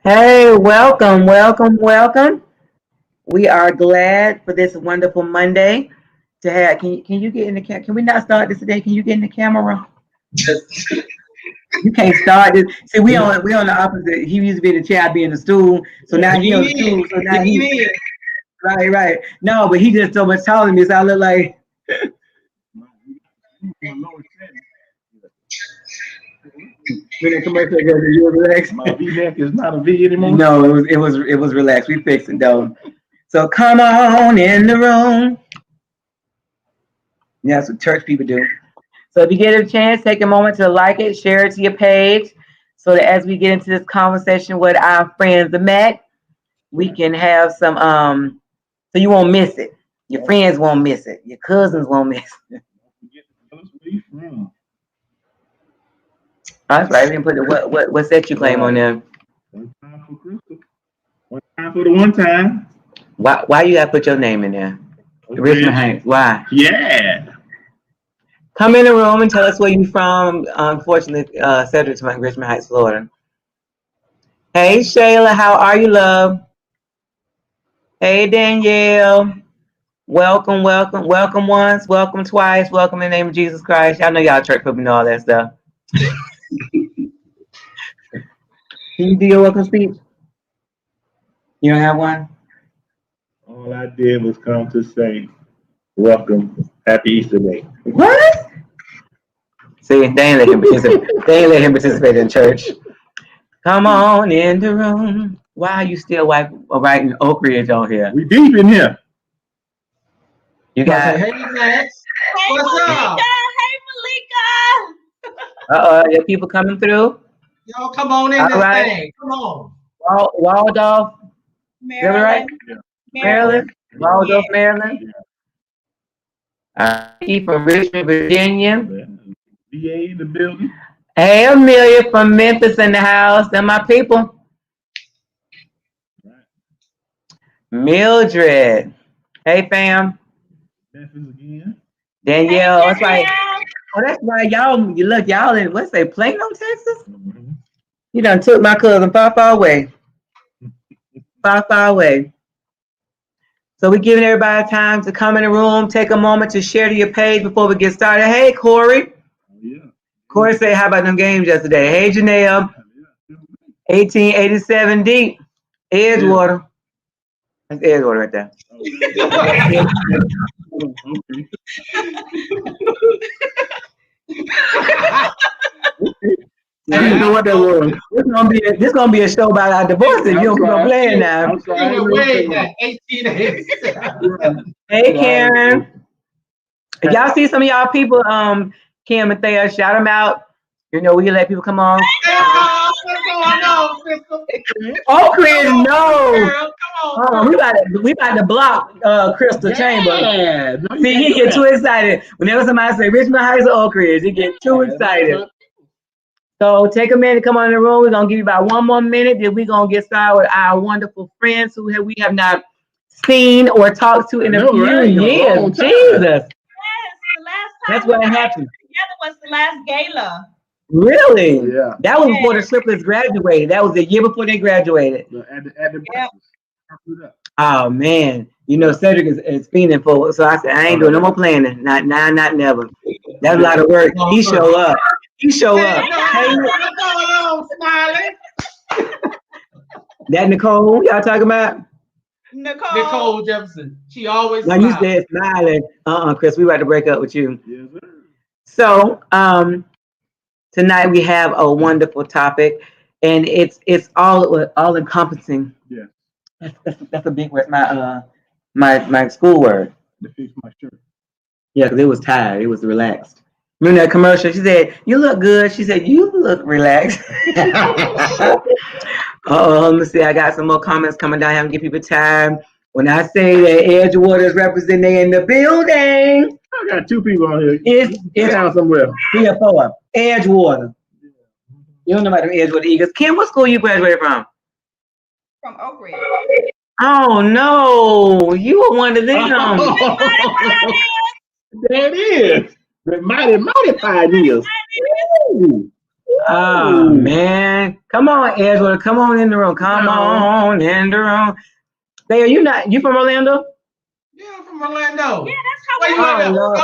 Hey, welcome, welcome, welcome. We are glad for this wonderful Monday to have. Can you get in the camera? Can we not start this today? Can you get in the camera? You can't start this. See, we on the opposite. He used to be in the chair, I be in the stool. So now he on the stool. So now he right. No, but he just so much taller than me, so I look like. When the commercial goes, you relax. My V-neck is not a V anymore. No, it was relaxed. We fixed it though. So come on in the room. Yeah, that's what church people do. So if you get a chance, take a moment to like it, share it to your page, so that as we get into this conversation with our friends, the Mac, we can have some so you won't miss it. Your friends won't miss it. Your cousins won't miss it. That's right. We didn't put the what set you claim on there. One time for Crystal. One time for the one time. Why you gotta put your name in there? Okay. Richmond Heights. Why? Yeah. Come in the room and tell us where you from. Unfortunately, Cedric's from Richmond Heights, Florida. Hey Shayla, how are you, love? Hey Danielle. Welcome once, welcome twice, welcome in the name of Jesus Christ. I know y'all church people know all that stuff. Can you do your welcome speech? You don't have one? All I did was come to say, welcome, happy Easter Day. What? See, they ain't let him participate in church. Come on in the room. Why are you still writing Oak Ridge on here? We deep in here. You got. Hey, Max. What's up? Hey, Malika. Your people coming through. Y'all come on in this thing. Come on. Waldorf. Maryland. Right? Maryland. Waldorf, Maryland. He from Richmond, Virginia. VA in the building. Hey, Amelia from Memphis in the house. They're my people. Right. Mildred. Hey, fam. Memphis again. Danielle. That's right. Oh, that's right. Y'all in, what's they, Plano, Texas? Mm-hmm. You done took my cousin far away. Far away. So we're giving everybody time to come in the room, take a moment to share to your page before we get started. Hey, Corey. Yeah. Corey said, how about them games yesterday? Hey, Janelle. 1887 deep. Edgewater. That's Edgewater right there. I didn't know what that was. This gonna be a show about our divorce. You don't keep on playing now. Hey, Karen. If y'all see some of y'all people, Kim and Thayer, shout them out. You know, we let people come on. Oh, Chris, no. We about to block Crystal Chamber. See, he get too excited. Whenever somebody say Richmond Heights or Oak Ridge, he get too excited. So take a minute to come on in the room. We're going to give you about one more minute. Then we're going to get started with our wonderful friends who we have not seen or talked to in a few years. Jesus. Yes, the last time that's what happened. Together was the last gala. Really? Yeah. That was before the Slippers graduated. That was the year before they graduated. At the Oh man, you know Cedric is fiending for it. So I said I ain't doing no more planning. Not never. That's a lot of work. He show up. Hey, that Nicole y'all talking about? Nicole Jefferson. She always smiles. You said smiling. Chris, we about to break up with you. Yes, sir. So tonight we have a wonderful topic, and it's all encompassing. Yeah. That's a big word. My school word. To fix my shirt. Yeah, because it was tired. It was relaxed. Remember that commercial? She said, "You look good." She said, "You look relaxed." Let me see. I got some more comments coming down here and give people time. When I say that Edgewater is represented in the building, I got two people on here. It's down somewhere. 3 or 4. Edgewater. You don't know about the Edgewater Eagles. Kim, what school you graduated from? From Oak Ridge. Oh no, you were one of them. That is the mighty pioneers. Oh man, come on, Edward, come on in the room. Come on in the room. Thayer, you from Orlando? Yeah, I'm from Orlando. Yeah, that's how Where we you at? Lord.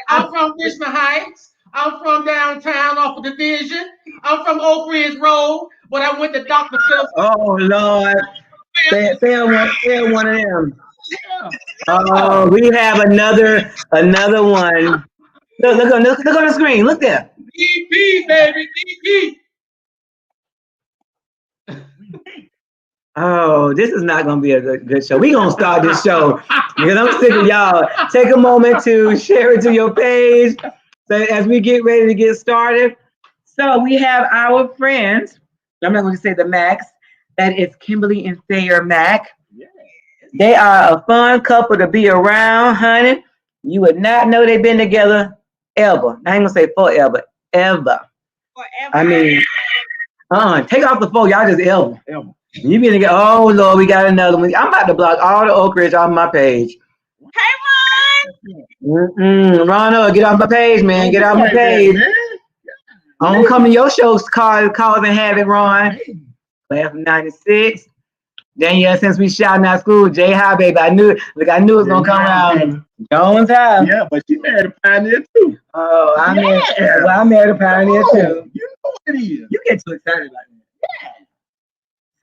I'm from Richmond Heights. I'm from downtown off of the Division. I'm from Oak Ridge Road, but I went to Dr. Phillips. Oh Lord, Thayer one of them. Oh, we have another one. Look on the screen. Look there. DP, baby, DP. Oh, this is not going to be a good show. We're going to start this show because I'm sick of y'all. Take a moment to share it to your page so as we get ready to get started. So we have our friends. I'm not going to say the Macks. That is Kimberly and Thayer Mack. Yeah. They are a fun couple to be around, honey. You would not know they've been together ever. I ain't going to say forever. Ever. Forever. I mean, take off the phone. Y'all just ever. You better get, oh Lord, we got another one. I'm about to block all the Oak Ridge off my page. Hey, Ron! Ron, get off my page, man. Get off my page. I don't come to your shows causing havoc, Ron. Class of 96. Then yeah, since we shouting out school, J High, baby. I knew it was gonna come around. Jones High. Yeah, but she married a pioneer too. Oh, I married a pioneer too. You know what it is. You get too excited like that.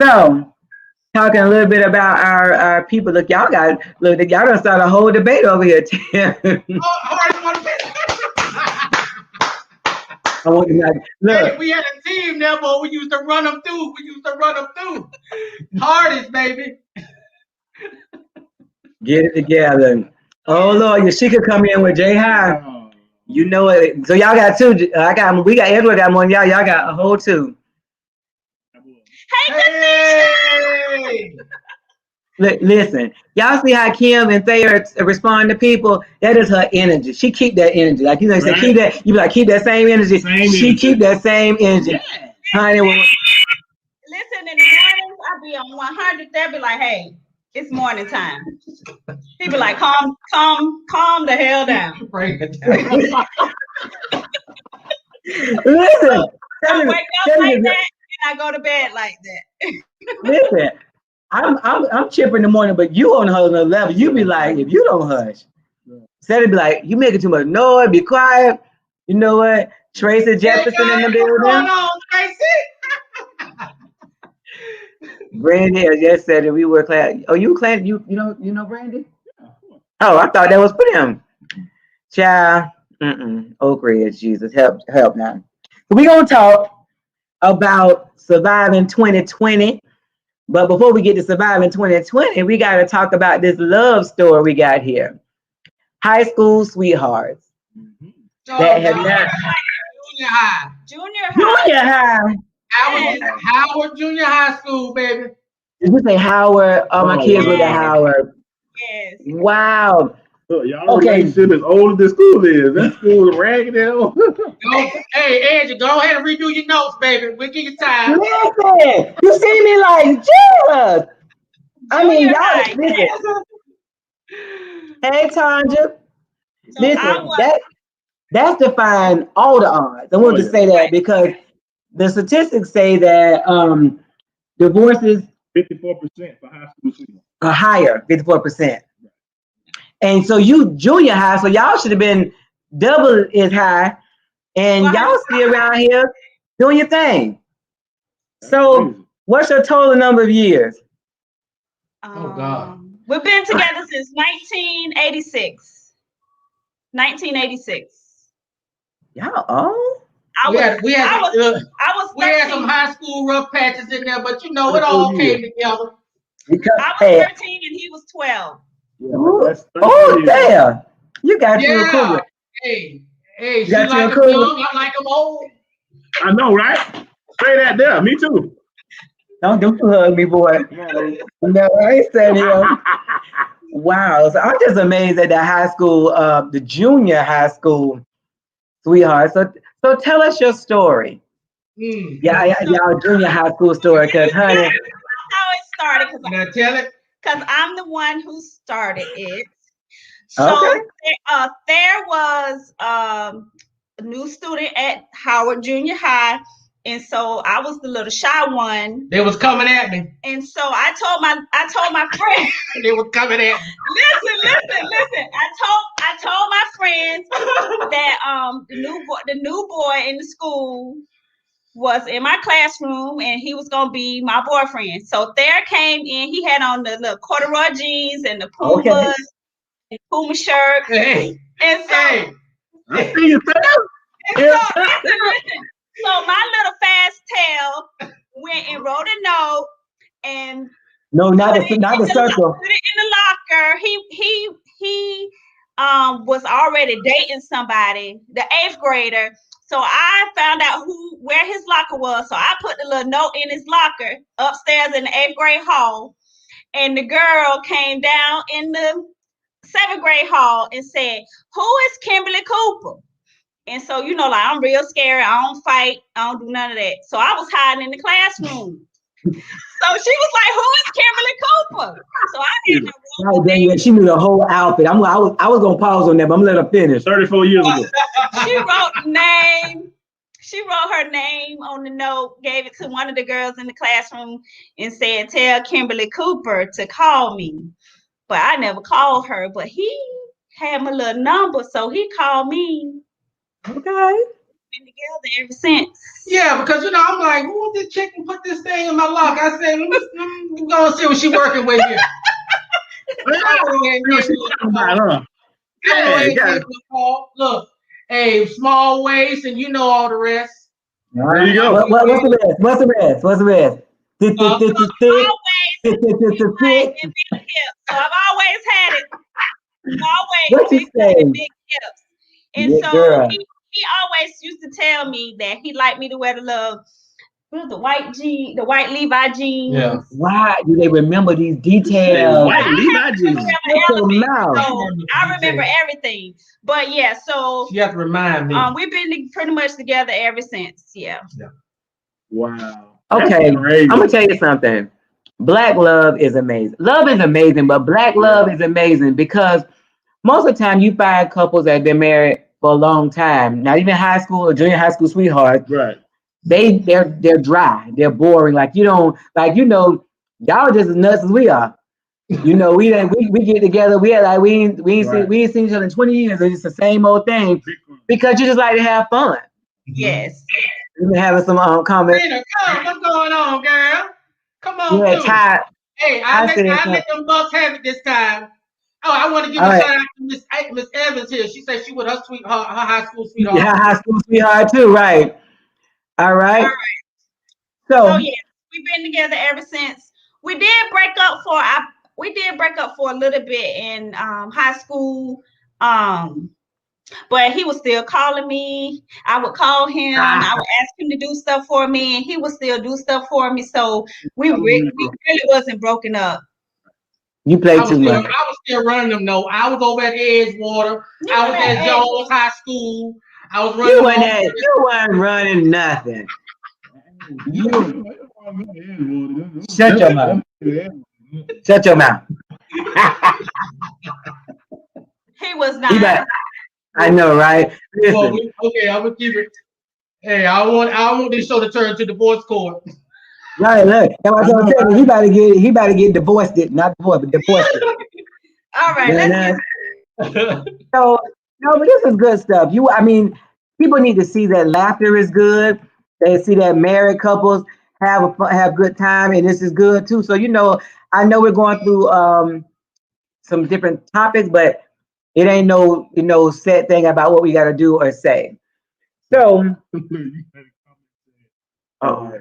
So, talking a little bit about our people. Look, y'all done started a whole debate over here. I want you guys, look. We had a team there, but we used to run them through. Hardest, baby. Get it together. Oh Lord, she could come in with J High. You know it. So y'all got two. We got Edward got one. Y'all got a whole two. Hey! Listen, y'all see how Kim and Thayer respond to people? That is her energy. She keep that energy. Like say, keep that. You be like, keep that same energy. Keep that same energy. Yeah. Honey, listen, in the mornings I'll be on 100. They'll be like, hey, it's morning time. People like, calm the hell down. Break it down. Listen, I wake up like that and I go to bed like that. Listen, I'm chipper in the morning, but you on another level. You be like, if you don't hush, instead of be like, you making too much noise, be quiet. You know what? Tracy Jefferson in the building. What's going on, Tracy? Brandy just said that we were class. Oh, you class? You know Brandy? Oh, I thought that was for them. Child, Oak Ridge, Jesus, help now. So we gonna talk about surviving 2020. But before we get to surviving 2020, we got to talk about this love story we got here. High school sweethearts. That have not. Junior high. Howard Junior High School, baby. Did you say Howard? Oh, my kids were at Howard. Yes. Wow. So y'all relationship as old as the school is. That school is ragged out. Hey, Angie, go ahead and redo your notes, baby. We'll give you time. Listen, you see me like Jesus. I mean, y'all listen. Hey, Tanja. Listen, that's defying all the odds. I want to say that because the statistics say that divorces 54% for high school students are higher, 54%. And so you junior high, so y'all should have been double as high, and y'all still around here doing your thing. So what's your total number of years? Oh God. We've been together since 1986. 1986. Y'all old? We had some high school rough patches in there, but you know it all came together. I was 13 and he was 12. There. You got you a cougar. Hey, she like him young, I like him old. I know, right? Say that there. Me too. Don't hug me, boy. No, I ain't saying it. Wow. So I'm just amazed at the high school, the junior high school sweetheart. So tell us your story. Y'all junior high school story, because honey. That's how it started. Can I tell it? Because I'm the one who started it. So there was a new student at Howard Junior High, And so I was the little shy one. They was coming at me. And so I told my friend. They was coming at me. Listen. I told my friends that the new boy in the school was in my classroom and he was gonna be my boyfriend. So Thayer came in. He had on the little corduroy jeans and the Pumas, and Puma shirt. Hey. And so, I see you, listen. So my little fast tail went and wrote a note and no, not the circle. put it in the locker. He was already dating somebody, the 8th grader. So I found out where his locker was. So I put the little note in his locker upstairs in the 8th grade hall. And the girl came down in the 7th grade hall and said, "Who is Kimberly Cooper?" And so, like I'm real scared. I don't fight. I don't do none of that. So I was hiding in the classroom. So she was like, "Who is Kimberly Cooper?" So I had to yeah, she knew the whole outfit. I was gonna pause on that, but I'm gonna let her finish. 34 years ago. She wrote name. She wrote her name on the note, gave it to one of the girls in the classroom, and said, "Tell Kimberly Cooper to call me." But I never called her. But he had my little number, so he called me. Okay. Been together ever since. Yeah, because I'm like, who was this chick and put this thing in my lock? I said, let me go and see what she working with here. Look, hey, small waist, and all the rest. There you go. What's the rest? What's the rest? So I've always had it. What you say? Big hips. And so he always used to tell me that he liked me to wear the white jeans, the white Levi jeans. Yeah. Why do they remember these details? White Levi jeans. I remember everything. But yeah, so you have to remind me. We've been pretty much together ever since. Yeah. Wow. Okay, I'm gonna tell you something. Black love is amazing. Love is amazing, but black love is amazing because most of the time you find couples that have been married for a long time, not even high school or junior high school sweethearts. Right. They're dry. They're boring. Y'all just as nuts as we are. We get together. We ain't seen each other in 20 years. It's the same old thing because you just like to have fun. Yes. We've been having some comments. Rena, come, what's going on, girl? Come on, yeah, Ty. Hey, I let them Bucks have it this time. Oh, I want to give a shout out to Miss Evans here. She said she with her high school sweetheart. Yeah, high school sweetheart too, right? All right. So yeah, we've been together ever since. We did break up for a little bit in high school. But he was still calling me. I would call him. I would ask him to do stuff for me, and he would still do stuff for me. So we really wasn't broken up. You played too much. I was still running them though. I was over at Edgewater. I was at Jones High School. I was running. You weren't running nothing. Shut your mouth. Shut your mouth. He was not. I know, right? Well, okay, I'm gonna keep it. Hey, I want this show to turn to divorce court. Right, look. He about to get divorced. Not divorced, but divorced. All right. So no, but this is good stuff. People need to see that laughter is good. They see that married couples have good time, and this is good too. So I know we're going through some different topics, but it ain't no set thing about what we got to do or say. So, hold on. Don't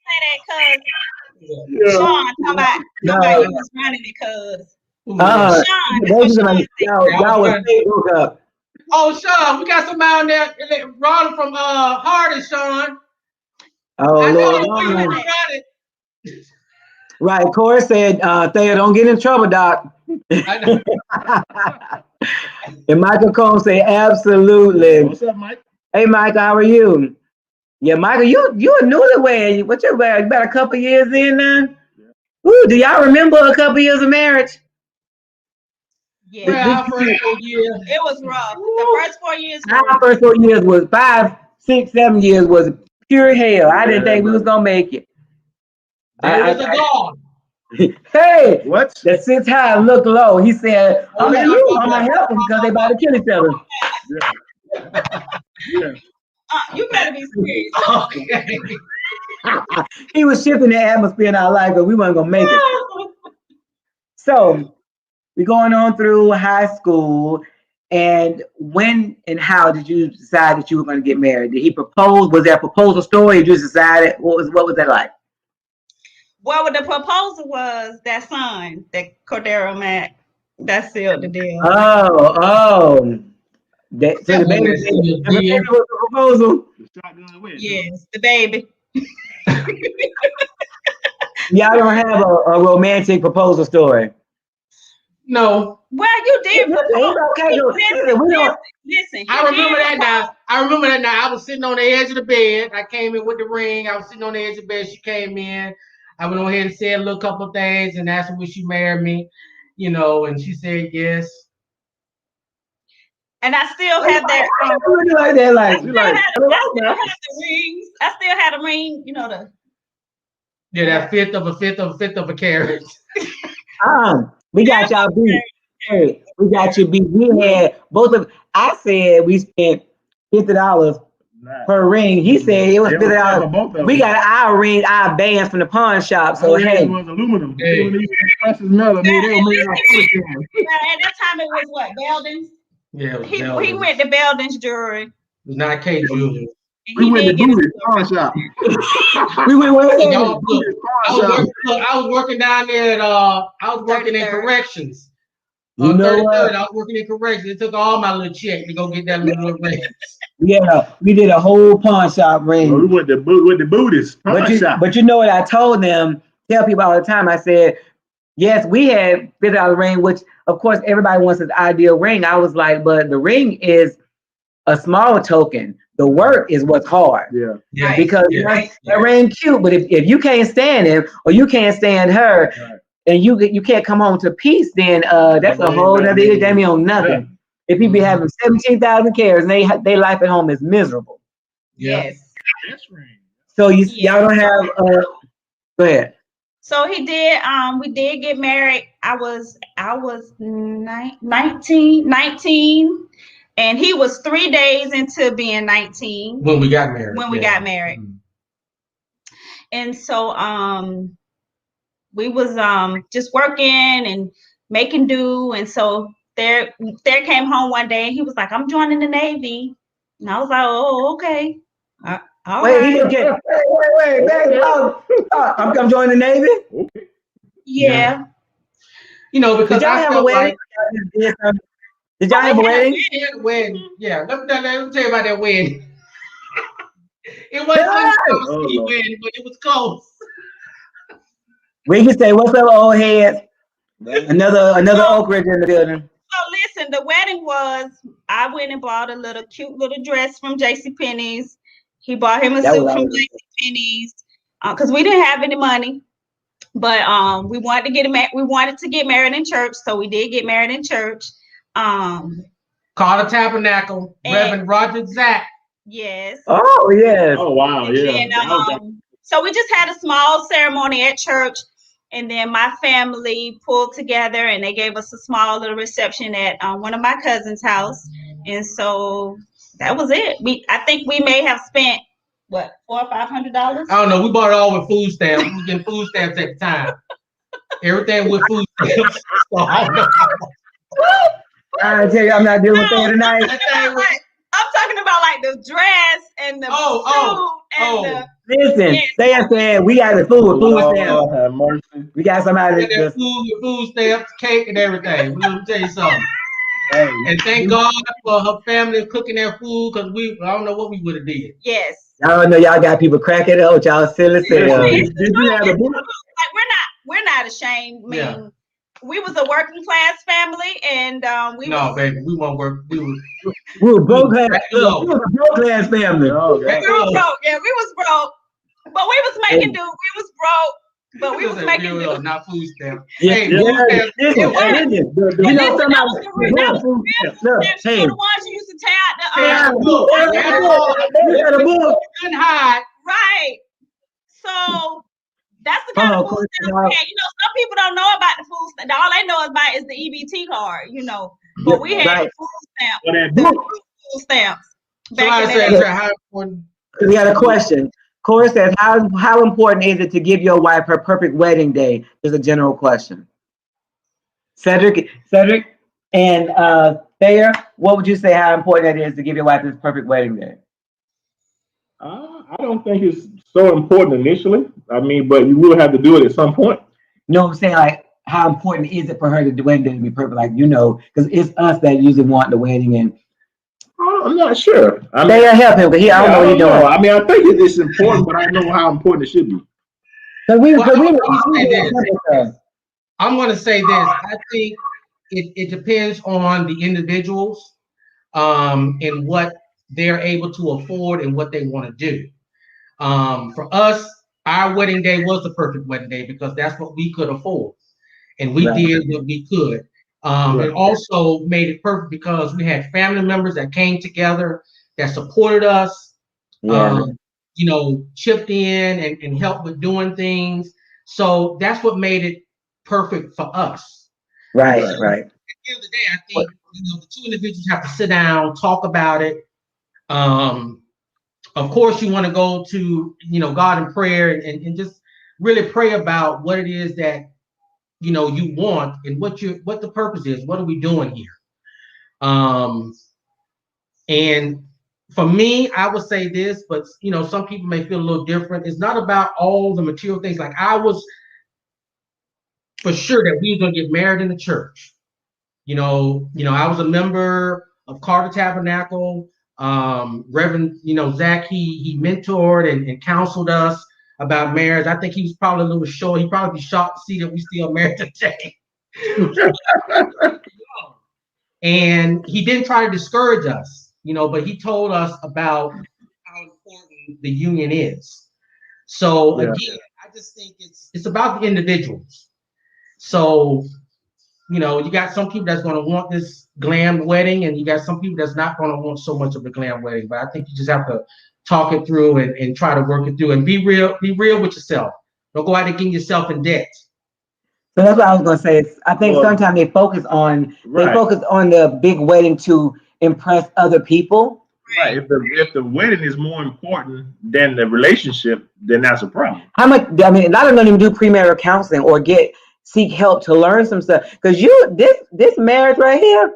say that because Sean talking about nobody was running because y'all was broke up. Oh, Sean, we got somebody on there, Ron from Hardin, Sean. Oh, Lord. Right, Corey said, Thayer, don't get in trouble, Doc. And Michael Combs said, absolutely. What's up, Mike? Hey, Michael, how are you? Yeah, Michael, you a newlywed. What's your age? About a couple years in now? Ooh, do y'all remember a couple years of marriage? Yeah. Our first 4 years. It was rough. The first 4 years. Our first 4 years was 5, 6, 7 years was pure hell. I didn't think we was gonna make it. There was a God. Hey, What? that sits high and look low. He said, I'm yeah, gonna help them because they about to kill each other. Yeah. You better be serious. Okay. He was shifting the atmosphere in our life, but we weren't gonna make it. So we're going on through high school. And when and how did you decide that you were going to get married? Did he propose? Was there a proposal story? Or you just decided? What was that like? Well, the proposal was that son, that Thayer Mack, that sealed the deal. So the baby was the proposal. Yes, the baby. Y'all don't have a romantic proposal story. No. Well, you did propose. Listen. I remember that now. I was sitting on the edge of the bed. I came in with the ring. I was sitting on the edge of the bed. She came in. I went on ahead and said a little couple of things and asked her would she marry me, and she said yes. And I still have that. I still had the rings. That fifth of a carat. We got y'all beat. Hey, we got you beat. We had both of. I said we spent $50 per ring. He said it was $50. We got our ring, our bands from the pawn shop. So hey, it was aluminum. Hey. At that time, it was what, Belden's? Yeah, he went to Belden's Jewelry. It was not K Jewelry. We went to Booty's pawn shop. We went where? I was working down there at I was working in corrections. You know what? I was working in corrections. It took all my little check to go get that little ring. Yeah, we did a whole pawn shop ring. We went to Booty's pawn shop. But you know what I told them? Tell people all the time. I said, yes, we had $50 ring, which of course everybody wants an ideal ring. I was like, but the ring is a small token. The work is what's hard. Yeah. Because that ring cute, but if you can't stand him or you can't stand her, and you can't come home to peace, then that's a whole other issue. That mean on nothing. Yeah. If you be having 17,000 cares and they life at home is miserable. Yes. So y'all don't have go ahead. So he did. We did get married. I was 19, and he was 3 days into being 19 when we got married. Got married, and so we was just working and making do, and so Thayer came home one day and he was like, "I'm joining the Navy," and I was like, "Oh, okay." All right. Wait, baby. I'm joining the Navy. Yeah. Because did y'all have a wedding? Did y'all have a wedding? We had a wedding. Yeah. Let me tell you about that wedding. It wasn't a wedding, but it was close. We can say, "What's up, old heads?" Another Oak Ridge in the building. So listen, the wedding was, I went and bought a cute little dress from JCPenney's. He bought him a suit from JCPenney's because we didn't have any money, but we wanted to get married in church, so we did get married in church. Called a Tabernacle, Reverend Roger Zach. Yes. Oh yes. Oh wow, yeah. And so we just had a small ceremony at church, and then my family pulled together and they gave us a small little reception at one of my cousin's house, and so that was it. I think we may have spent what, $400 or $500. I don't know. We bought it all with food stamps. We were getting food stamps at the time. Everything with food stamps. So I tell you, I'm not dealing with that tonight. I'm talking about like the dress and the suit and the. Listen, they said we got the food stamps. We got somebody that food stamps, cake, and everything. Let me tell you something. Hey. And thank God for her family cooking their food, because I don't know what we would have did. Yes. I don't know, y'all got people cracking out. Y'all silly. Did you have a book? Like we're not ashamed. I mean, we was a working class family, and baby, we won't work. We were broke class. We was a broke class family. We were broke. Yeah, we was broke, but we was making do. We was broke, But we was making do. Not food stamps. Yeah, Hey, yeah, food stamps. listen, It worked. listen. You know, Listen, that was somebody, the real not food stamps. Look, stamps. hey, You the ones who used to tear out the Tear out the book. tear out the book. Couldn't hide. right. So that's the kind of food stamps we had. You know, some people don't know about the food stamps. All they know about is the EBT card, you know. But we had the food stamps. The food stamps. Somebody said how important. We got a question. Corey says, how important is it to give your wife her perfect wedding day? Is a general question. Cedric and Thayer, what would you say how important it is to give your wife this perfect wedding day? I don't think it's so important initially. I mean, but you will have to do it at some point. No, I'm saying like how important is it for her to the wedding day to be perfect? Like, you know, because it's us that usually want the wedding and I'm not sure. They help him, but I don't know what he's doing. I mean, I think it's important, but I don't know how important it should be. I'm going to say this. I think it depends on the individuals and what they're able to afford and what they want to do. For us, our wedding day was the perfect wedding day because that's what we could afford. And we did what we could. It also made it perfect because we had family members that came together that supported us, you know, chipped in and helped with doing things. So that's what made it perfect for us. Right. At the end of the day, I think you know the two individuals have to sit down, talk about it. Of course, you want to go to God in prayer and just really pray about what it is that you want and what the purpose is. What are we doing here? And for me, I would say this, but some people may feel a little different. It's not about all the material things. Like I was for sure that we were going to get married in the church. I was a member of Carter Tabernacle. Reverend, Zach, he mentored and counseled us about marriage. I think he was probably a little short. He'd probably be shocked to see that we still married today. And he didn't try to discourage us, but he told us about how important the union is. So again, I just think it's about the individuals. So, you got some people that's going to want this glam wedding, and you got some people that's not going to want so much of a glam wedding. But I think you just have to talk it through and try to work it through and be real with yourself. Don't go out and get yourself in debt. So that's what I was going to say. I think sometimes they focus on the big wedding to impress other people. Right. If the wedding is more important than the relationship, then that's a problem. How much? I mean, a lot of them don't even do premarital counseling or seek help to learn some stuff. Because this marriage right here.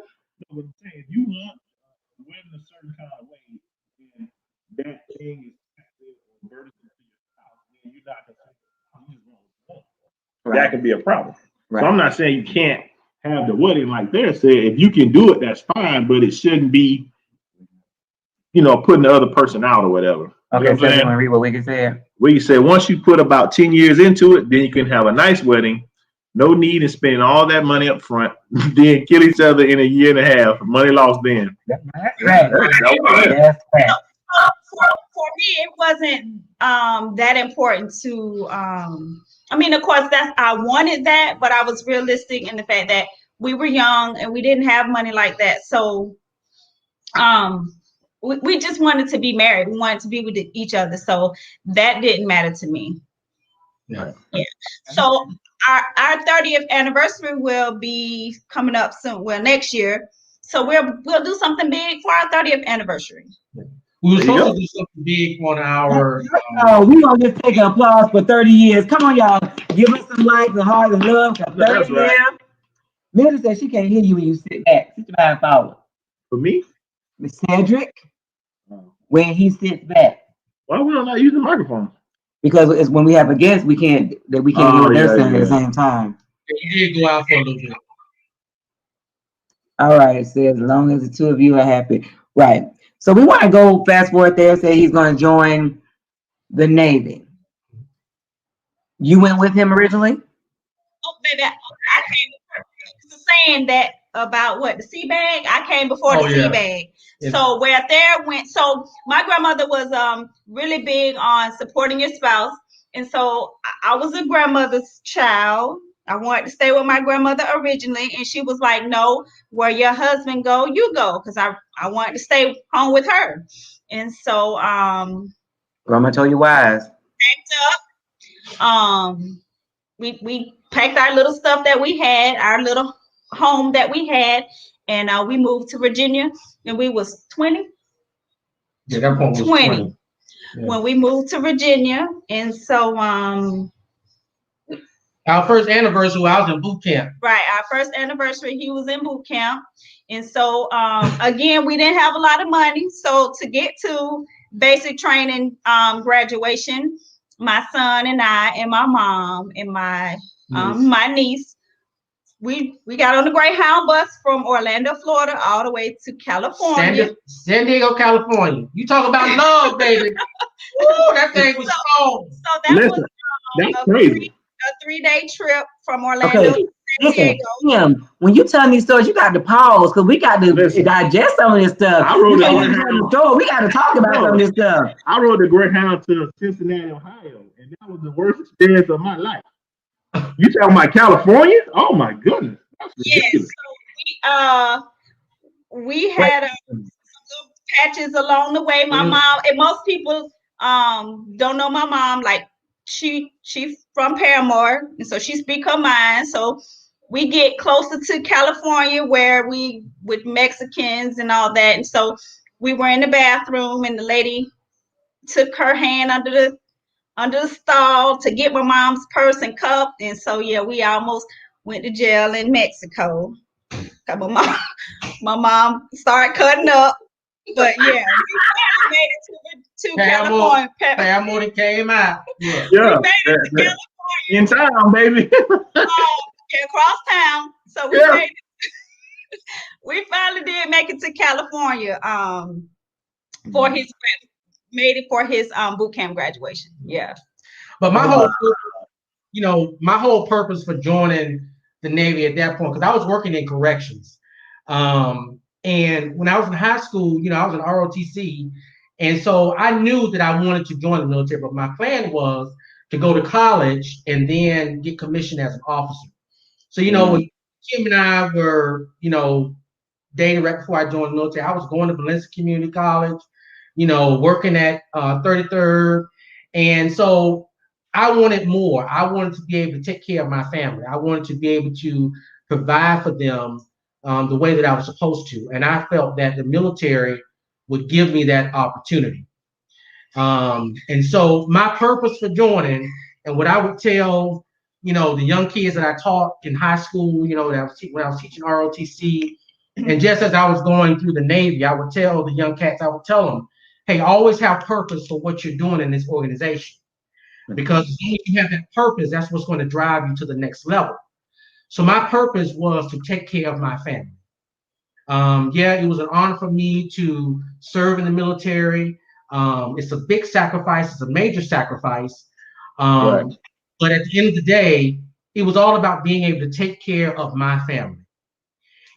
If you want to win a certain kind of way, then that thing is burdensome to your spouse. Then you're not going to. That can be a problem. Right. So I'm not saying you can't have the wedding like they said. If you can do it, that's fine, but it shouldn't be, putting the other person out or whatever. Okay, so you want to read what we can say? We say once you put about 10 years into it, then you can have a nice wedding. No need in spending all that money up front, then kill each other in a year and a half. Money lost then. That's right. For me, it wasn't that important to. I mean, of course, I wanted that, but I was realistic in the fact that we were young and we didn't have money like that. So, we just wanted to be married. We wanted to be with each other. So that didn't matter to me. Yeah. So our 30th anniversary will be coming up soon. Well, next year. So we'll do something big for our 30th anniversary. We were supposed to do something big on our. We're going to just take an applause for 30 years. Come on, y'all. Give us some likes and hearts and love. 30 years. Millie said she can't hear you when you sit back. Sit back forward. For me? Cedric, when he sits back. Why we don't use the microphone? Because it's when we have a guest, we can't hear what they're saying at the same time. You did go out for a little bit. All right, it says as long as the two of you are happy. Right. So we want to go fast forward there, say he's going to join the Navy. You went with him originally? Oh, baby, I came saying that about what the sea bag. I came before the sea bag. Yeah. So where Thayer went, so my grandmother was really big on supporting your spouse, And so I was a grandmother's child. I wanted to stay with my grandmother originally, and she was like, "No, where your husband go, you go," because I wanted to stay home with her. And so Grandma told you wise. packed up. We packed our little stuff that we had, our little home that we had, and we moved to Virginia. And we was 20. Yeah, that point was 20. Yeah. When we moved to Virginia. And so our first anniversary, I was in boot camp. Right, our first anniversary, he was in boot camp. And so again, we didn't have a lot of money. So to get to basic training graduation, my son and I and my mom and my my niece, we got on the Greyhound bus from Orlando, Florida, all the way to California. San Diego, California. You talk about love, baby. Ooh, that thing was strong. So that was that's crazy. A 3-day trip from Orlando to San Diego. Tim, when you tell these stories, you got to pause because we got to digest some of this stuff. I rode the story. We got to talk about some of this stuff. I rode the Greyhound to Cincinnati, Ohio, and that was the worst experience of my life. You talking about California? Oh my goodness! Yes. So we had some little patches along the way. My mom, and most people don't know my mom. Like she from Paramore, and so she speak her mind. So we get closer to California where we with Mexicans and all that. And so we were in the bathroom, and the lady took her hand under the stall to get my mom's purse and cup. And so yeah, we almost went to jail in Mexico. My mom started cutting up. But yeah, we made it to California. Paramore came out. Yeah. We made it to California. In town, baby. Across town. So we made it. We finally did make it to California for his boot camp graduation. Yeah. But my whole purpose for joining the Navy at that point, because I was working in corrections. And when I was in high school, I was in ROTC. And so I knew that I wanted to join the military, but my plan was to go to college and then get commissioned as an officer. So, when Kim and I were, dating right before I joined the military, I was going to Valencia Community College, working at 33rd. And so I wanted more. I wanted to be able to take care of my family. I wanted to be able to provide for them the way that I was supposed to. And I felt that the military would give me that opportunity. And so my purpose for joining, and what I would tell, the young kids that I taught in high school, when I was teaching ROTC, and just as I was going through the Navy, I would tell the young cats, I would tell them, hey, always have purpose for what you're doing in this organization. Because as long as you have that purpose, that's what's going to drive you to the next level. So my purpose was to take care of my family. It was an honor for me to serve in the military. It's a big sacrifice. It's a major sacrifice. Right. But at the end of the day, it was all about being able to take care of my family.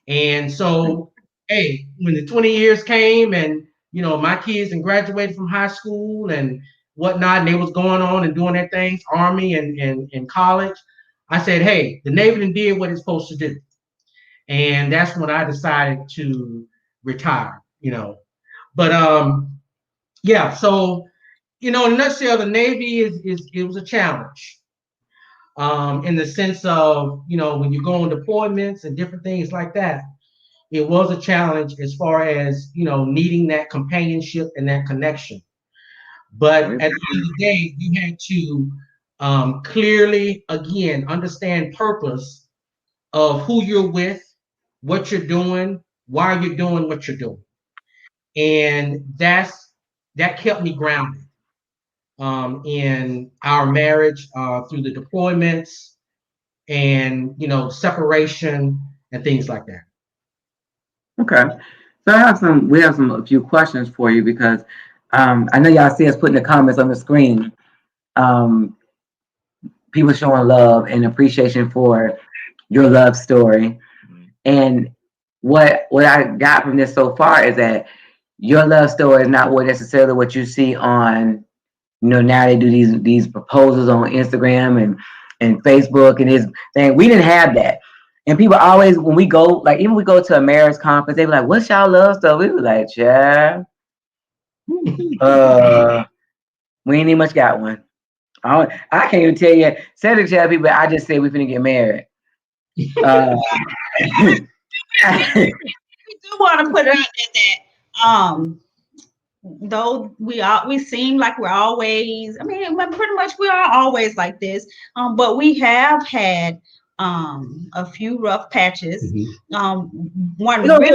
And so, hey, when the 20 years came and, my kids and graduated from high school and whatnot, and they was going on and doing their things, Army and college, I said, hey, the Navy did what it's supposed to do. And that's when I decided to retire, But so, in a nutshell, the Navy it was a challenge. In the sense of, when you go on deployments and different things like that, it was a challenge as far as, needing that companionship and that connection. But at the end of the day, you had to clearly, again, understand purpose of who you're with, what you're doing, why you're doing what you're doing. And that kept me grounded in our marriage through the deployments and, separation and things like that. Okay. So we have a few questions for you because I know y'all see us putting the comments on the screen. People showing love and appreciation for your love story. And what I got from this so far is that your love story is not necessarily what you see on Now they do these proposals on Instagram and Facebook and this thing. We didn't have that. And people always, when we go, like even we go to a marriage conference, they be like, "What's y'all love stuff?" We was like, "Yeah, we ain't even much got one." I can't even tell you. Say to tell people, I just say we finna get married. We do want to put it out there that though we seem like we're always, I mean, pretty much we are always like this, but we have had a few rough patches. One really,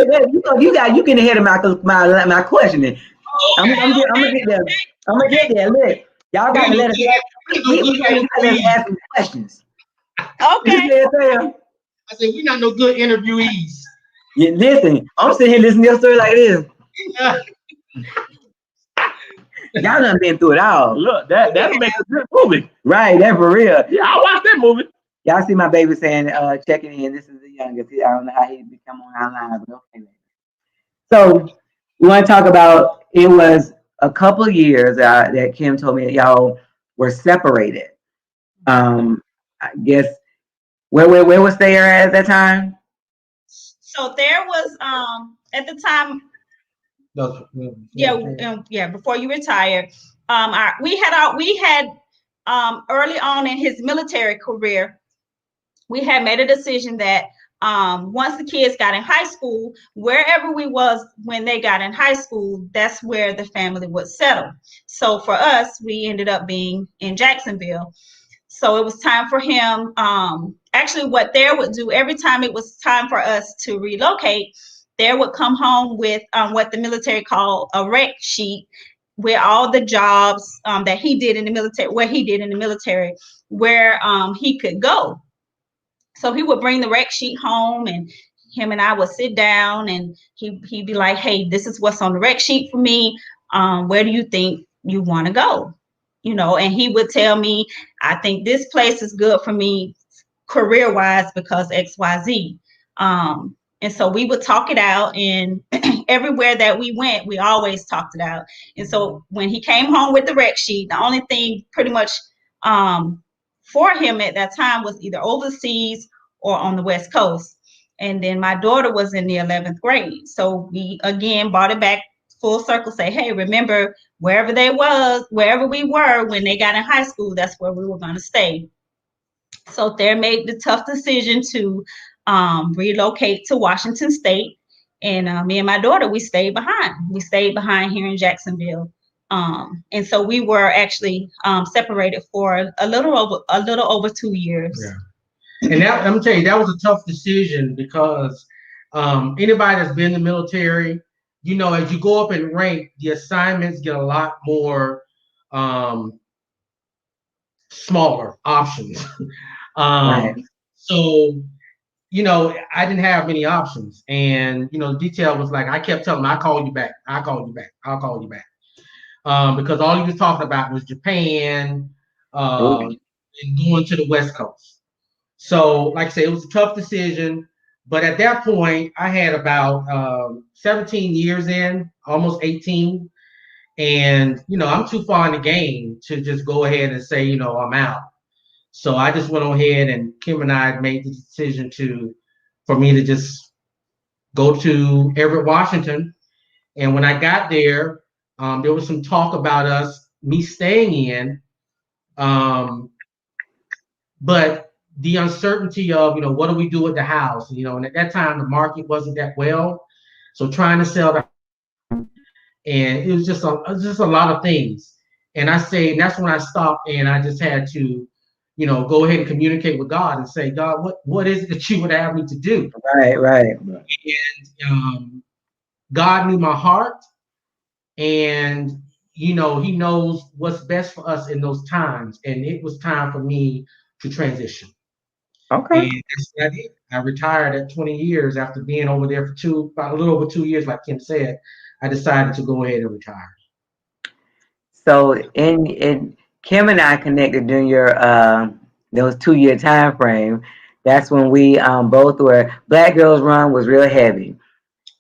you getting ahead of my questioning. I'm gonna get there. I'm gonna get there. Look, y'all got to let us ask some questions. Okay. I said we're not no good interviewees. Yeah, listen, I'm sitting here listening to your story like this. Y'all done been through it all. Look, that makes a good movie. Right, that for real. Yeah, I watched that movie. Y'all see my baby saying, checking in. This is the youngest. I don't know how he become on our line, but okay. So we want to talk about, it was a couple of years that Kim told me that y'all were separated. I guess where was Thayer at that time? So there was at the time, before you retired, we had early on in his military career, we had made a decision that once the kids got in high school, wherever we was when they got in high school, that's where the family would settle. So for us, we ended up being in Jacksonville. So it was time for him. Actually, what Thayer would do every time it was time for us to relocate, Thayer would come home with what the military called a rec sheet, with all the jobs that he did in the military, where he could go. So he would bring the rec sheet home, and him and I would sit down, and he'd be like, "Hey, this is what's on the rec sheet for me. Where do you think you want to go?" And he would tell me, "I think this place is good for me career-wise because XYZ." And so we would talk it out, and everywhere that we went, we always talked it out. And so when he came home with the rec sheet, the only thing pretty much for him at that time was either overseas or on the West Coast. And then my daughter was in the 11th grade. So we again brought it back full circle, say, hey, remember wherever we were when they got in high school, that's where we were going to stay. So Thayer made the tough decision to relocate to Washington State. And me and my daughter, we stayed behind. We stayed behind here in Jacksonville. And so we were actually separated for a little over 2 years. Yeah. And that, let me tell you, that was a tough decision because anybody that's been in the military, as you go up in rank, the assignments get a lot more smaller options. Right. So, I didn't have many options. And, the detail was like, I kept telling him, I'll call you back. Because all he was talking about was Japan and going to the West Coast. So, like I said, it was a tough decision. But at that point, I had about 17 years in, almost 18. And, I'm too far in the game to just go ahead and say, I'm out. So I just went on ahead, and Kim and I made the decision for me to just go to Everett, Washington. And when I got there, there was some talk about me staying in. But the uncertainty of, what do we do with the house? And at that time, the market wasn't that well. So trying to sell the house, and it was just a lot of things. And that's when I stopped, and I just had to, go ahead and communicate with God and say, God, what is it that you would have me to do? Right. And God knew my heart, and, he knows what's best for us in those times. And it was time for me to transition. Okay. And that's what I did. I retired at 20 years after being over there for about a little over 2 years, like Kim said. I decided to go ahead and retire. So in Kim and I connected during your those 2 year time frame. That's when we both were Black Girls Run was real heavy,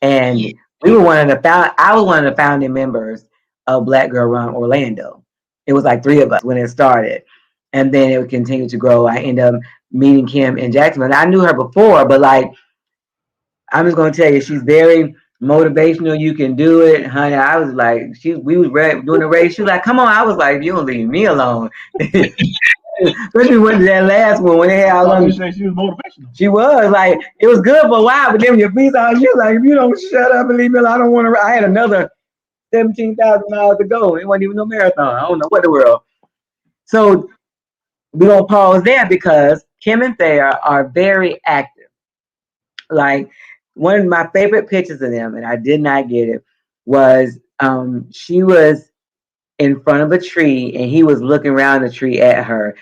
and we were I was one of the founding members of Black Girl Run Orlando. It was like 3 of us when it started, and then it would continue to grow. I ended up meeting Kim in Jacksonville. I knew her before, but like I'm just gonna tell you, she's very motivational. You can do it, honey. I was like, we was doing the race. She was like, come on. I was like, you don't leave me alone. Especially when that last one when they had all you say she was motivational. She was like, it was good for a while, but then your feet on you, like, if you don't shut up and leave me alone, I don't want to. I had another 17,000 miles to go. It wasn't even no marathon. I don't know what the world. So we're gonna pause there because Kim and Thayer are very active. Like one of my favorite pictures of them, and I did not get it, was she was in front of a tree and he was looking around the tree at her.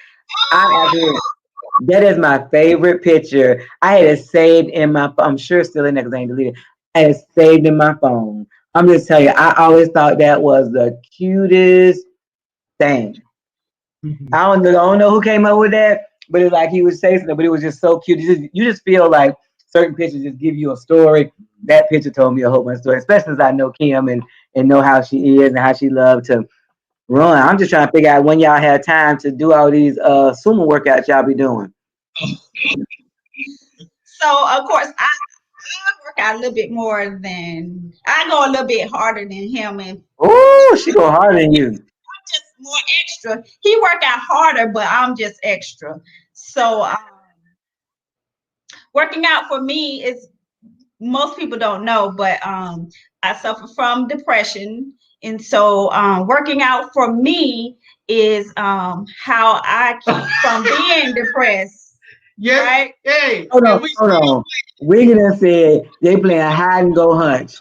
That is my favorite picture. I had it saved in my. I'm sure it's still in there because I ain't deleted. I had it saved in my phone. I'm just telling you, I always thought that was the cutest thing. I don't know who came up with that, but it's like he was saying something, but it was just so cute. You just feel like certain pictures just give you a story. That picture told me a whole bunch of stories, especially since I know Kim and know how she is and how she loved to run. I'm just trying to figure out when y'all have time to do all these sumo workouts y'all be doing. So of course I work out a little bit more than I go a little bit harder than him, and Oh, she go harder than you. just more extra. He work out harder, but I'm just extra. So working out for me is, most people don't know, but I suffer from depression, and so working out for me is how I keep from being depressed. Yeah. Right? Hey. Hold on. Wiggin said they playing hide and go hunch.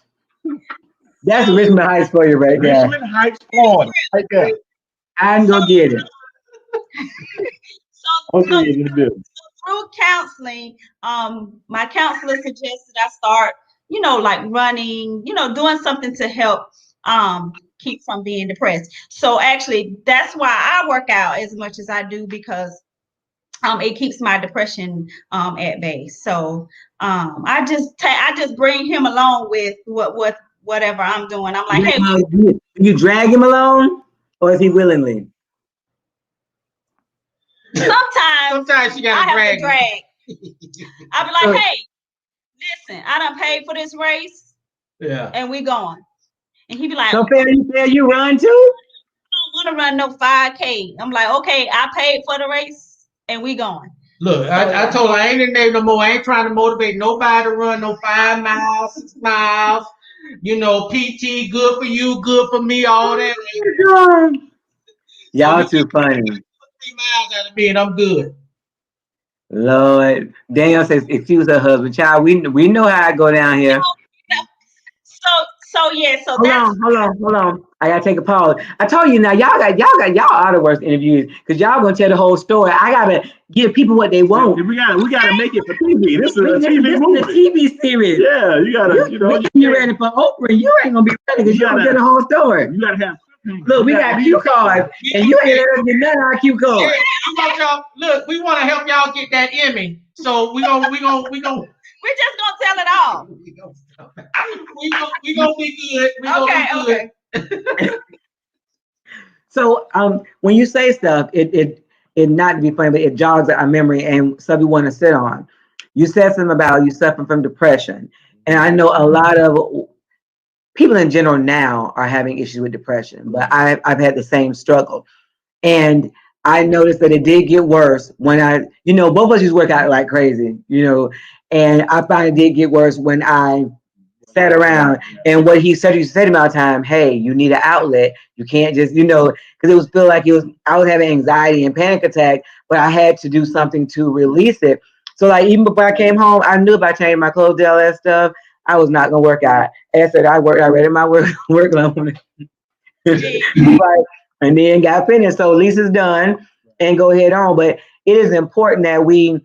That's Richmond Heights for you right there. Richmond Heights, Florida. Right there. Hide and go get it. So through counseling, my counselor suggested I start, like running, doing something to help keep from being depressed. So actually, that's why I work out as much as I do, because it keeps my depression at bay. So I just bring him along with whatever I'm doing. I'm like, hey, do you drag him along, or is he willingly? Sometimes you gotta drag. I'll be like, hey, listen, I done paid for this race. Yeah. And we going. And he be like, so you run too? I don't want to run no 5K. I'm like, okay, I paid for the race and we going. Look, I told her I ain't in there no more. I ain't trying to motivate nobody to run no 5 miles, 6 miles. PT, good for you, good for me, all that. Y'all too funny. 3 miles out of me and I'm good. Lord, Danielle says, excuse her husband. Child, we know how I go down here. So Hold on. I gotta take a pause. I told you now, y'all are the worst interviews because y'all gonna tell the whole story. I gotta give people what they want. We gotta make it for TV. This is a TV movie. This is a TV series. Yeah, you gotta, you ready for Oprah? You ain't gonna be ready because you gotta get the whole story. You gotta have. Look, we got cue cards, and you ain't let us get none of our cue cards. Look, we want to help y'all get that Emmy, so we gonna. We're just gonna tell it all. We gonna be good. Okay. So when you say stuff, it not to be funny, but it jogs our memory and stuff we want to sit on. You said something about you suffering from depression, and I know a lot of people in general now are having issues with depression, but I've had the same struggle, and I noticed that it did get worse when both of us used to work out like crazy, and I found it did get worse when I sat around. And what he said, to me all the time, hey, you need an outlet. You can't just, because it was feel like I was having anxiety and panic attack, but I had to do something to release it. So like even before I came home, I knew if I changed my clothes, all that stuff, I was not gonna work out. And I said I read in my work and then got finished. So at least it's done and go ahead on. But it is important that we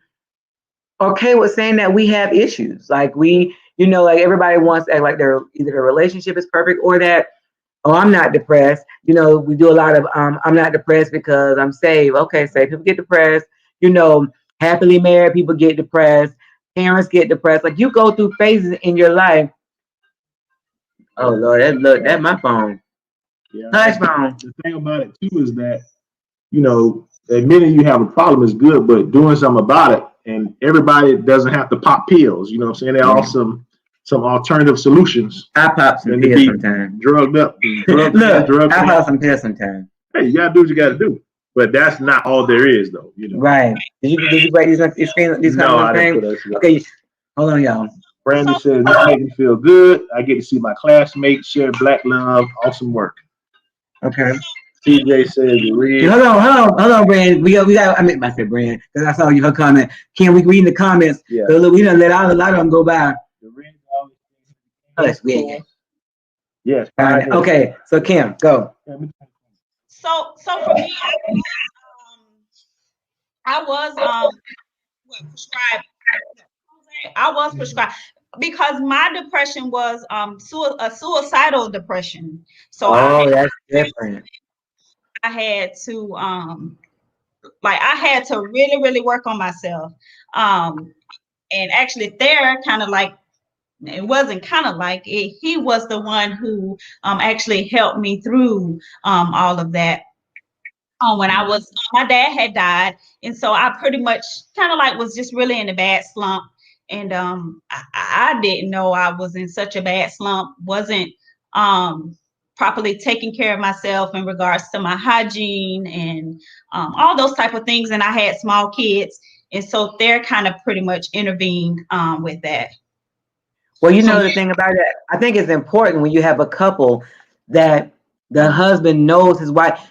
okay with saying that we have issues. Like like everybody wants to act like either their relationship is perfect or that, oh, I'm not depressed. We do a lot of I'm not depressed because I'm saved. Okay, saved people get depressed. Happily married people get depressed. Parents get depressed. Like you go through phases in your life. Oh Lord, that's my phone. Yeah. Hush phone. The thing about it too is that, you know, admitting you have a problem is good, but doing something about it, and everybody doesn't have to pop pills. You know what I'm saying? There are some alternative solutions. I pop some pills sometimes. Drugged up. Look, I pop some pills sometimes. Hey, you gotta do what you gotta do. But that's not all there is, though. You know. Right. Did you break these No, I didn't put that. Okay, hold on, y'all. Brandon says this makes me feel good. I get to see my classmates share black love. Awesome work. Okay. TJ says read. Hold on, Brand. We got. I said Brand because I saw her comment. Can we read in the comments? Yeah. We done let a lot of them go by. Yes. Okay. So Kim, go. So for me, I was prescribed. I was prescribed because my depression was a suicidal depression. So that's different. I had to I had to really, really work on myself. And actually Thayer kind of like, it wasn't kind of like it, he was the one who actually helped me through all of that. When I was, my dad had died, and so I pretty much kind of like was just really in a bad slump. And I didn't know I was in such a bad slump, wasn't properly taking care of myself in regards to my hygiene and all those type of things. And I had small kids, and so they're kind of pretty much intervened with that. Well, the thing about it, I think it's important when you have a couple that the husband knows his wife.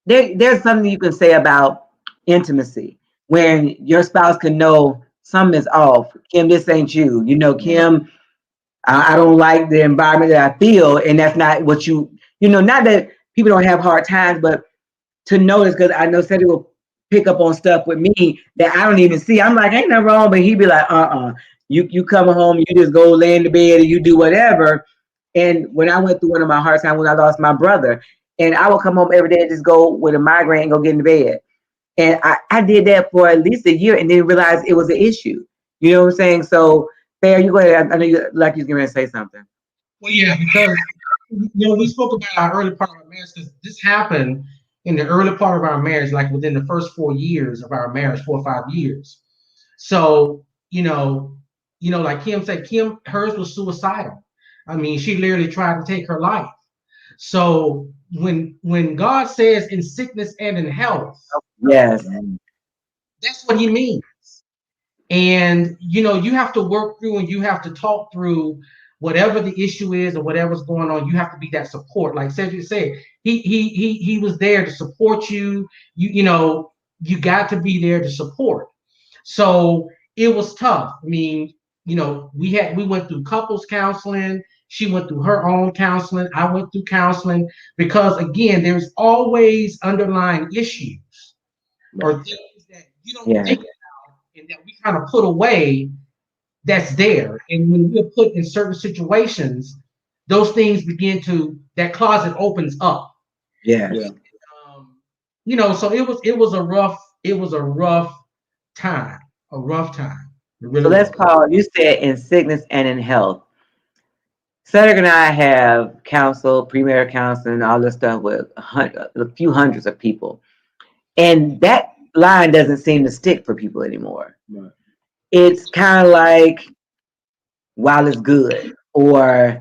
There's something you can say about intimacy when your spouse can know something is off. Kim, this ain't you. Kim, I don't like the environment that I feel, and that's not what not that people don't have hard times, but to notice, because I know Cedric will pick up on stuff with me that I don't even see. I'm like, ain't nothing wrong, but he'd be like, you come home, you just go lay in the bed and you do whatever. And when I went through one of my hard times when I lost my brother, and I would come home every day and just go with a migraine and go get in the bed. And I did that for at least a year and then realized it was an issue. You know what I'm saying? So, Thayer, you go ahead. I know you like you're going to say something. Well, yeah, because we spoke about our early part of our marriage, because this happened in the early part of our marriage, like within the first 4 years of our marriage, 4 or 5 years. So, like Kim said, hers was suicidal. I mean, she literally tried to take her life. So when God says in sickness and in health, yes, that's what he means. And you have to work through and you have to talk through whatever the issue is or whatever's going on. You have to be that support. Like Cedric said, he was there to support you. You got to be there to support. So it was tough. I mean, we went through couples counseling. She went through her own counseling. I went through counseling because, again, there's always underlying issues or things that you don't think about and that we kind of put away that's there. And when we're put in certain situations, those things that closet opens up. Yeah. So it was a rough time. Really so let's call, you said in sickness and in health. Cedric and I have counseled, premarital counseling, all this stuff with a few hundreds of people. And that line doesn't seem to stick for people anymore. Right. It's kind of like, while it's good, or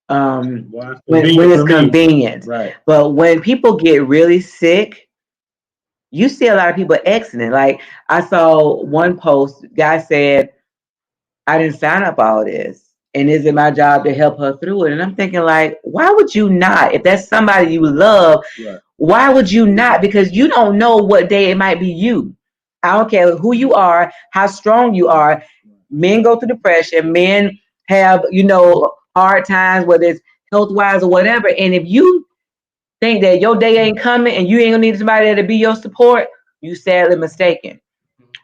when it's convenient. Right. But when people get really sick, you see a lot of people exiting. Like I saw one post, guy said, I didn't sign up all this. And is it my job to help her through it? And I'm thinking, like, why would you not? If that's somebody you love, right, why would you not? Because you don't know what day it might be you. I don't care who you are, how strong you are. Men go through depression. Men have, hard times, whether it's health-wise or whatever. And if you think that your day ain't coming and you ain't gonna need somebody there to be your support, you sadly mistaken.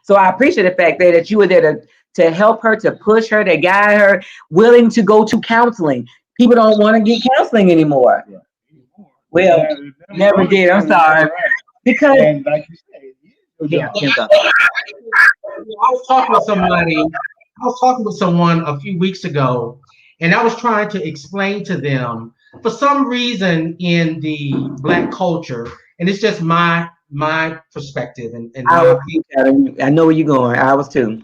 So I appreciate the fact that you were there to help her, to push her, to guide her, willing to go to counseling. People don't want to get counseling anymore. Yeah. Well, never did. I'm sorry. Because like you said, I was talking with someone a few weeks ago, and I was trying to explain to them for some reason in the Black culture, and it's just my perspective and I my was too, Kevin. I know where you're going. I was too.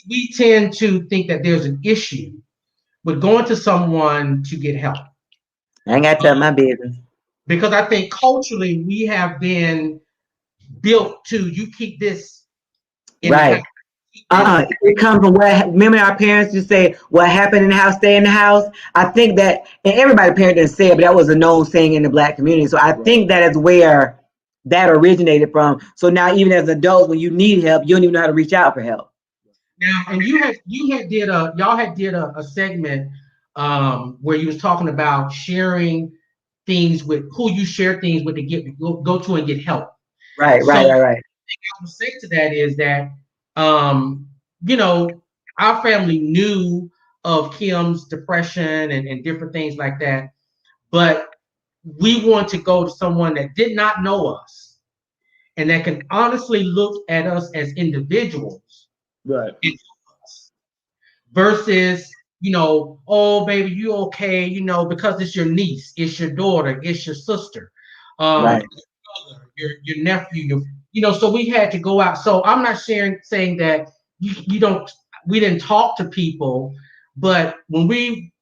we tend to think that there's an issue with going to someone to get help. I ain't got to tell my business. Because I think culturally we have been built to you keep this in Right. the house. It comes from what, remember our parents used to say, what happened in the house, stay in the house. I think that, and everybody parent didn't say it, but that was a known saying in the Black community. So I think that is where that originated from. So now even as adults, when you need help, you don't even know how to reach out for help. Now, and y'all had did a segment where you was talking about sharing things with who you share things with to go to and get help. Right. I would say to that is that you know, our family knew of Kim's depression and different things like that, but we want to go to someone that did not know us and that can honestly look at us as individuals. Right. Versus, oh baby, you okay, because it's your niece, it's your daughter, it's your sister, Right. your brother, your nephew, so we had to go out. So I'm not saying that we didn't talk to people, but when we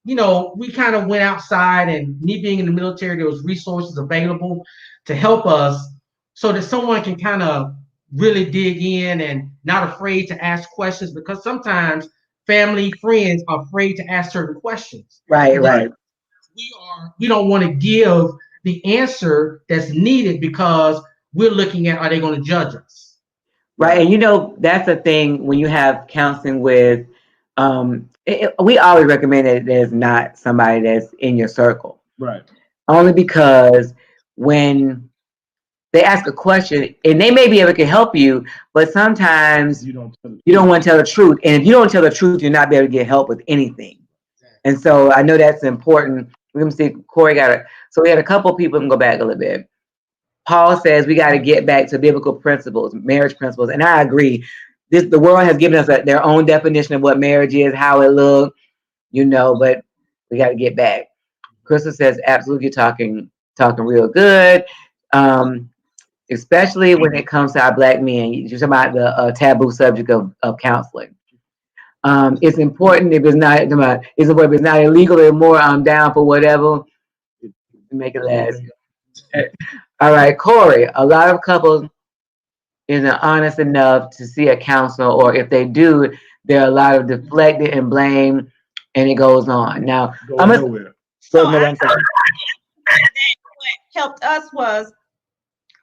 kind of went outside, and me being in the military, there was resources available to help us so that someone can kind of really dig in and not afraid to ask questions, because sometimes family, friends are afraid to ask certain questions. Right. We don't want to give the answer that's needed because we're looking at, are they going to judge us? Right. And that's the thing when you have counseling with, we always recommend that there's not somebody that's in your circle. Right. Only because when they ask a question, and they may be able to help you, but sometimes you don't want to tell the truth. And if you don't tell the truth, you're not be able to get help with anything. And so I know that's important. We're going to see Corey so we had a couple people can go back a little bit. Paul says we got to get back to biblical principles, marriage principles. And I agree. The world has given us their own definition of what marriage is, how it looks, but we got to get back. Crystal says, absolutely, talking real good. Especially when it comes to our Black men. You're talking about the taboo subject of counseling. It's important if it's not illegal or more. I'm down for whatever. Make it last. All right, Corey. A lot of couples isn't honest enough to see a counselor, or if they do, there are a lot of deflected and blame, and it goes on. Now, nowhere. What helped us was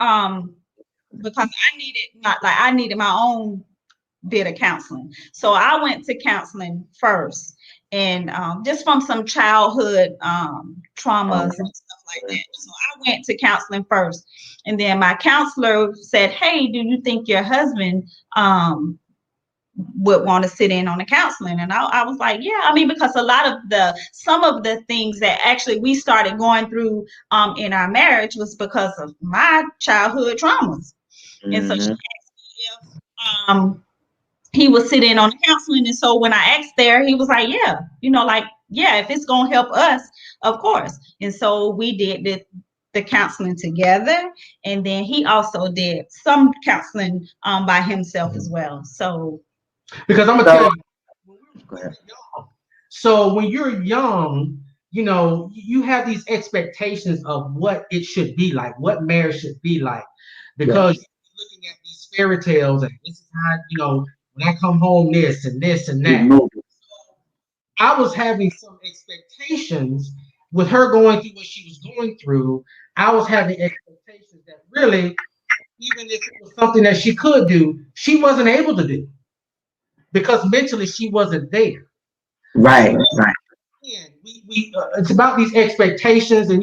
because I needed my own bit of counseling. So I went to counseling first, and just from some childhood traumas and stuff like that. So I went to counseling first, and then my counselor said, "Hey, do you think your husband would want to sit in on the counseling?" And I was like, yeah. I mean, because some of the things that actually we started going through in our marriage was because of my childhood traumas. Mm-hmm. And so she asked me if he would sit in on the counseling. And so when I asked there, he was like, yeah, if it's going to help us, of course. And so we did the counseling together. And then he also did some counseling by himself as well. So, because I'm going to tell you, so when you're young, you have these expectations of what it should be like, what marriage should be like, because you're looking at these fairy tales, and this is how, when I come home, this and this and that. Mm-hmm. I was having some expectations with her going through what she was going through. I was having expectations that really, even if it was something that she could do, she wasn't able to do because mentally she wasn't there. Right. It's about these expectations, and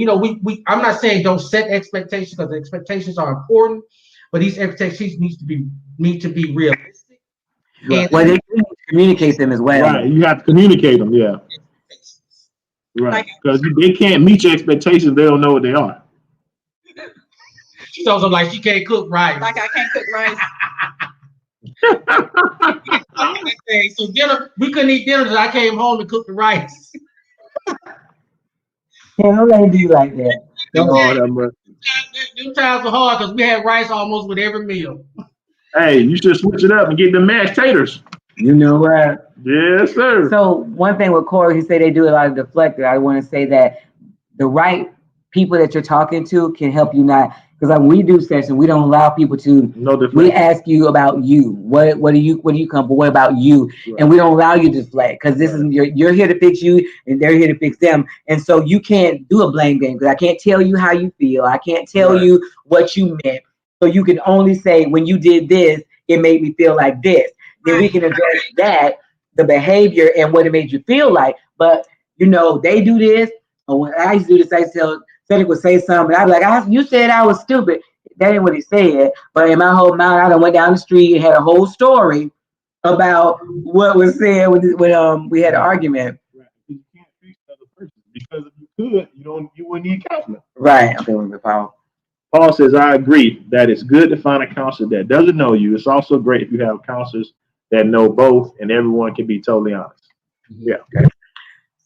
I'm not saying don't set expectations, because expectations are important, but these expectations need to be realistic. Right. Well, they communicate them as well. Right, you have to communicate them, yeah. Right, because they can't meet your expectations, they don't know what they are. She tells them like she can't cook rice. Like I can't cook rice. So dinner, we couldn't eat dinner until I came home to cook the rice. Don't let him do you like that. Them Lord have mercy. times were hard because we had rice almost with every meal. Hey, you should switch it up and get the mashed taters. You know what? Yes, sir. So one thing with Corey, he said they do a lot of deflector. I want to say that the right people that you're talking to can help you not, because like we do sessions, we don't allow people to. No deflect. We ask you about you. What do you come for? What about you? Right. And we don't allow you to deflect because this is you're here to fix you and they're here to fix them. And so you can't do a blame game because I can't tell you how you feel. I can't tell you what you meant. So you can only say when you did this, it made me feel like this. Then we can address that, the behavior and what it made you feel like. But you know, they do this. Or when I used to do this, I used to tell Cedric would say something. I'd be like, you said I was stupid. That ain't what he said. But in my whole mind, I done went down the street and had a whole story about what was said when we had an argument. Right. You can't fix the other person because if you could, you wouldn't need counseling. Right. Okay, with Paul. Paul says, I agree that it's good to find a counselor that doesn't know you. It's also great if you have counselors that know both and everyone can be totally honest. Yeah. Okay.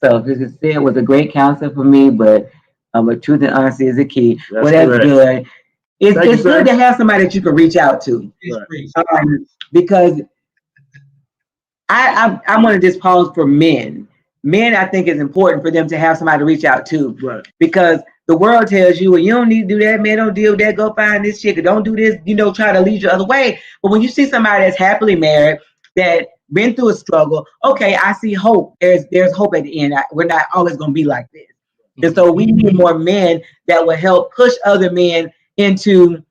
So this is said was a great counselor for me, but truth and honesty is the key. That's good. It's good to have somebody that you can reach out to. Right. Because I want to just pause for men. Men, I think it's important for them to have somebody to reach out to. Right. Because the world tells you, well, you don't need to do that, man. Don't deal with that. Go find this chick. Don't do this. Try to lead you the other way. But when you see somebody that's happily married, that been through a struggle, okay, I see hope. There's hope at the end. We're not always going to be like this. And so we need more men that will help push other men into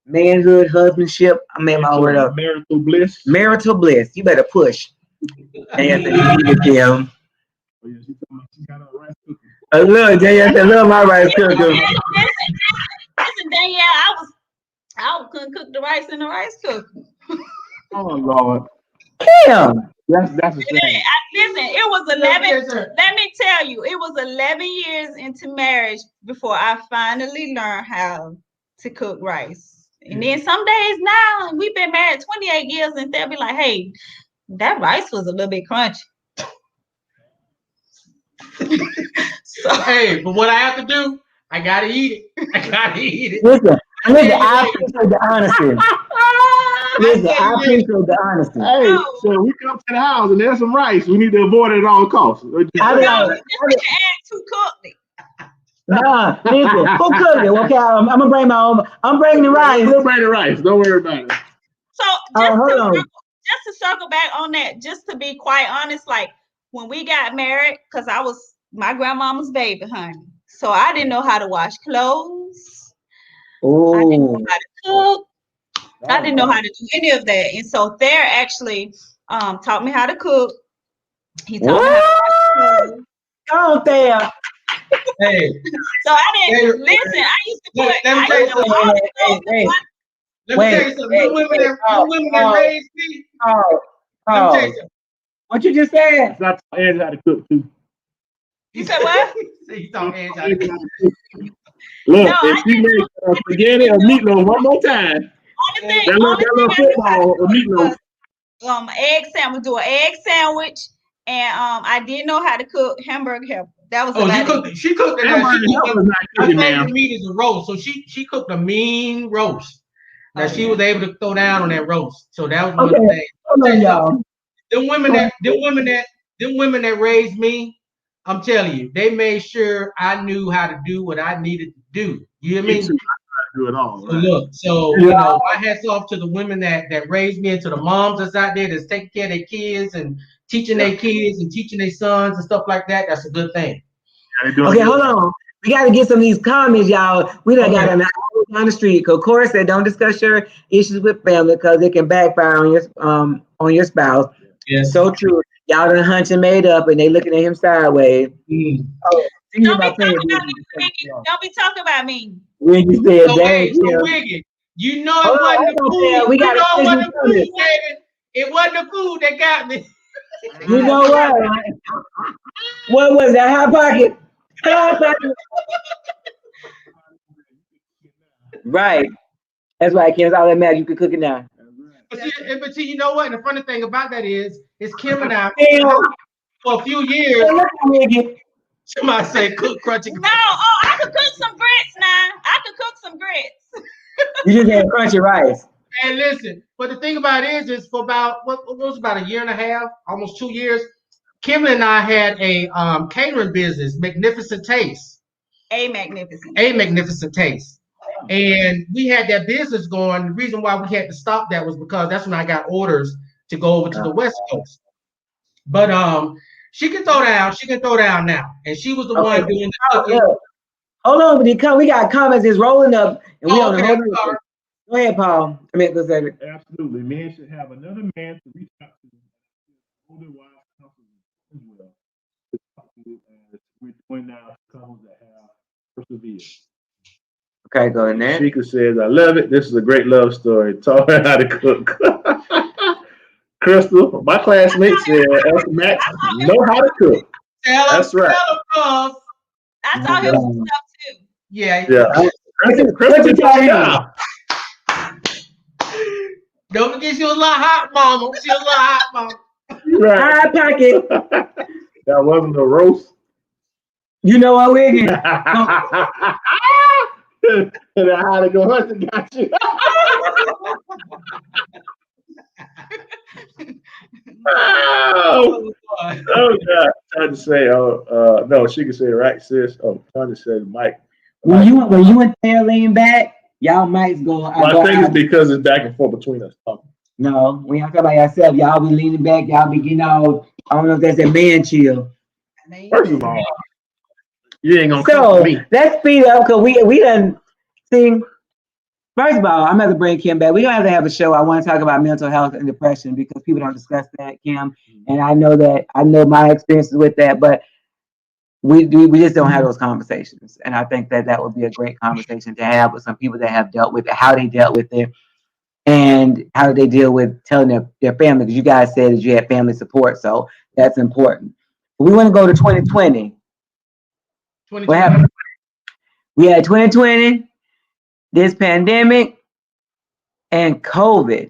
manhood, husbandship. I made my word up. Marital bliss. Marital bliss. You better push. And Kim. Look, Danielle said, love my rice cooker. Listen, Danielle, I couldn't cook the rice in the rice cooker. Oh Lord. Damn. That's a shame. Listen, it was 11. Let me tell you, it was 11 years into marriage before I finally learned how to cook rice. And then some days now, we've been married 28 years, and they'll be like, "Hey, that rice was a little bit crunchy." So hey, but what I have to do, I gotta eat it. Listen, I appreciate the honesty. I appreciate the honesty. Hey, so we come to the house and there's some rice. We need to avoid it at all costs. Add to cook it. Nah, listen, who cooked it? Okay, I'm gonna bring my own. I'm bringing the rice. We'll bring the rice. Don't worry about it. So just to circle back on that, just to be quite honest, like when we got married, because I was my grandmama's baby, honey. So I didn't know how to wash clothes. Oh. I didn't know how to cook. I didn't know how to do any of that. And so Thayer actually taught me how to cook. He taught me how to wash clothes. Go Thayer. Hey. So I didn't listen. I used to put. Let me tell you something. Let me tell you something. The women that raised me. Let me tell you something. What you just said? I taught Angie how to cook too. You said what? You taught Angie how to cook. Look, if she makes spaghetti or meatloaf one more time, only thing was egg sandwich. Do an egg sandwich, and I did know how to cook hamburger helper. That was she cooked it. Meat is a roast, so she cooked a mean roast. Now she was able to throw down on that roast, so that was one thing. Okay, y'all. Them women that raised me, I'm telling you, they made sure I knew how to do what I needed to do. You hear me? Do it all. Right? So look, my hats off to the women that raised me, and to the moms that's out there that's taking care of their kids and teaching their kids and teaching their sons and stuff like that. That's a good thing. Okay, hold on. We got to get some of these comments, y'all. We done got an hour down the street. Because Corey said, don't discuss your issues with family because it can backfire on your spouse. Yeah. So true. Y'all done hunch and made up, and they looking at him sideways. Don't be talking about me. When you said Wiggy, you know it wasn't the food. It wasn't the food that got me. You know what? What was that? Hot Pocket? Right. That's why Kim's all that matter. You can cook it now. But see, you know what? And the funny thing about that is Kim and I for a few years. Somebody say cook crunchy. No, I could cook some grits now. I could cook some grits. You just had crunchy rice. And listen, but the thing about it is for about what was about a year and a half, almost 2 years, Kimberly and I had a catering business, Magnificent Taste. A magnificent Taste. And we had that business going. The reason why we had to stop that was because that's when I got orders to go over to the West Coast. But she can throw down. She can throw down now. And she was the one doing the cooking. Hold on, we got comments is rolling up, and we on the whole. Go ahead, Paul. Absolutely, men should have another man to reach out to. Older wives, couples as well. We're doing now couples that have persevered. Okay, go in there. Sheikah says, "I love it. This is a great love story. Taught her how to cook." Crystal, my classmate said, Max know how to cook. That's right. I saw him some stuff too. Yeah. Crystal taught me out. Don't forget she was a lot hot, mama. She was a lot hot, mama. Right. Hot pocket. That wasn't a roast. You know what, Wiggy? And I had to go hunt and got you. Oh God! Trying to say, no, she can say it right, sis. Oh, trying to say, Mike. When you and Thayer lean back, y'all might go. Well, I think it's because it's back and forth between us talking. No, when y'all talk about yourself, y'all be leaning back, y'all be getting all. I don't know if that's that man chill. First of all, you ain't gonna come me. Let's speed up because we done see. First of all, I'm going to bring Kim back. We're going to have a show. I want to talk about mental health and depression because people don't discuss that, Kim. And I know my experiences with that, but we just don't have those conversations. And I think that would be a great conversation to have with some people that have dealt with it, how they dealt with it, and how they deal with telling their family. Because you guys said that you had family support, so that's important. We want to go to 2020. What happened? We had 2020. This pandemic and COVID.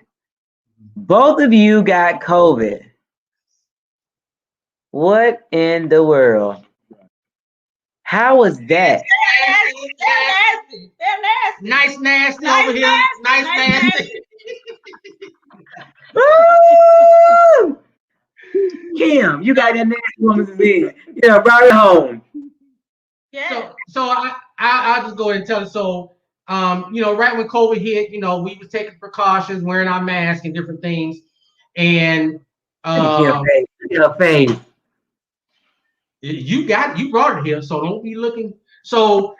Both of you got COVID. What in the world? How was that? They're nasty. Nice nasty over here. Nice nasty. Kim, you got that nasty woman's disease. Yeah, brought it home. Yeah. So I'll just go ahead and tell you. So right when COVID hit, we was taking precautions, wearing our masks and different things. And your face. You brought it here, so don't be looking. So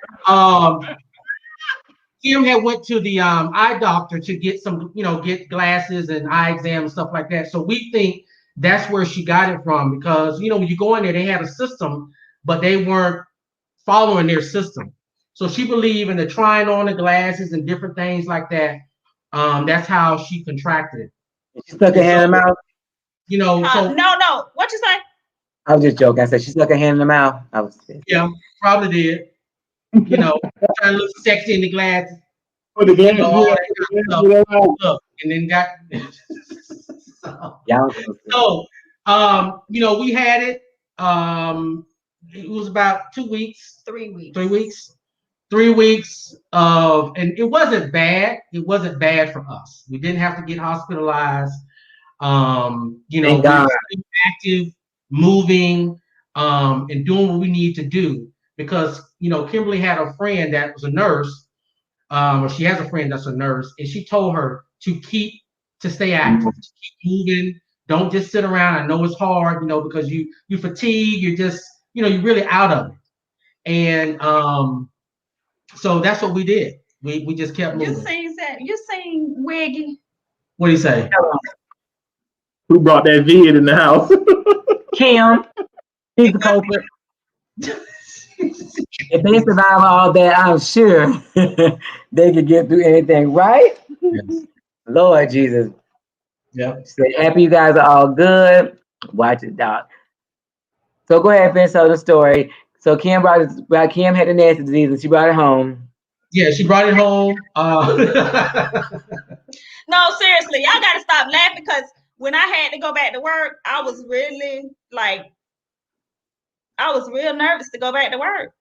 Kim had went to the eye doctor to get some, get glasses and eye exam and stuff like that. So we think that's where she got it from because when you go in there, they had a system, but they weren't following their system. So she believed in the trying on the glasses and different things like that. That's how she contracted it. She stuck her hand in the mouth. No. What you say? I was just joking. I said she stuck her hand in the mouth. Yeah, probably did. Trying to look sexy in the glasses. Oh, the glasses. And then got. We had it. It was about 2 weeks. 3 weeks. 3 weeks. 3 weeks of, and it wasn't bad. It wasn't bad for us. We didn't have to get hospitalized. We were still active, moving, and doing what we need to do because Kimberly had a friend that was a nurse, or she has a friend that's a nurse, and she told her to stay active, to keep moving. Don't just sit around. I know it's hard, because you fatigue. You're just, you're really out of it. And so that's what we did. We just kept moving. You seen Wiggy? What do you say? Who brought that vid in the house? Kim. He's the culprit. If they survive all that, I'm sure they could get through anything, right? Yes. Lord Jesus. Yeah. Say happy you guys are all good. Watch it, Doc. So go ahead, finish the story. So Kim had the nasty disease and she brought it home. Yeah, she brought it home. No, seriously, y'all gotta stop laughing because when I had to go back to work, I was really like, I was real nervous to go back to work.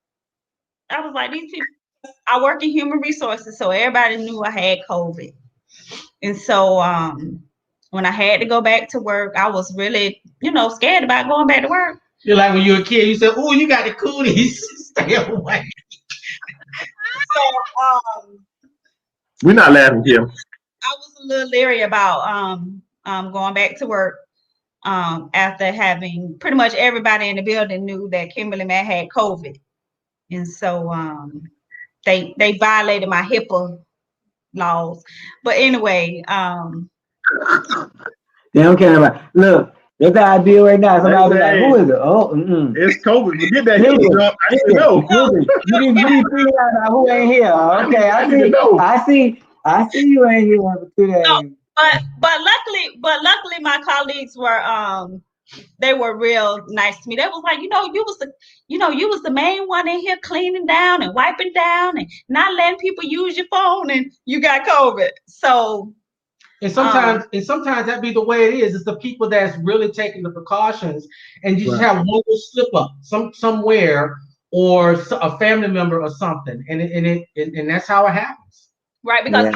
I was like, these people, I work in human resources, so everybody knew I had COVID. And so when I had to go back to work, I was really, scared about going back to work. You're like when you were a kid, you said, "Oh, you got the cooties, stay away." So we're not laughing here. I was a little leery about going back to work after having pretty much everybody in the building knew that Kimberly Mack had COVID. And so they violated my HIPAA laws. But anyway, they don't care about. Look, that's how I deal right now. Somebody be like, "Who is it?" Oh, it's COVID. Forget that HIPAA stuff. I need to know. You need to figure out who ain't here. Okay, I see you ain't here for 2 days. No, luckily my colleagues were they were real nice to me. They was like, you was the main one in here cleaning down and wiping down and not letting people use your phone, and you got COVID. So and sometimes that be the way it is. It's the people that's really taking the precautions, and you just have one little slip up somewhere, or a family member or something, and that's how it happens. Right, because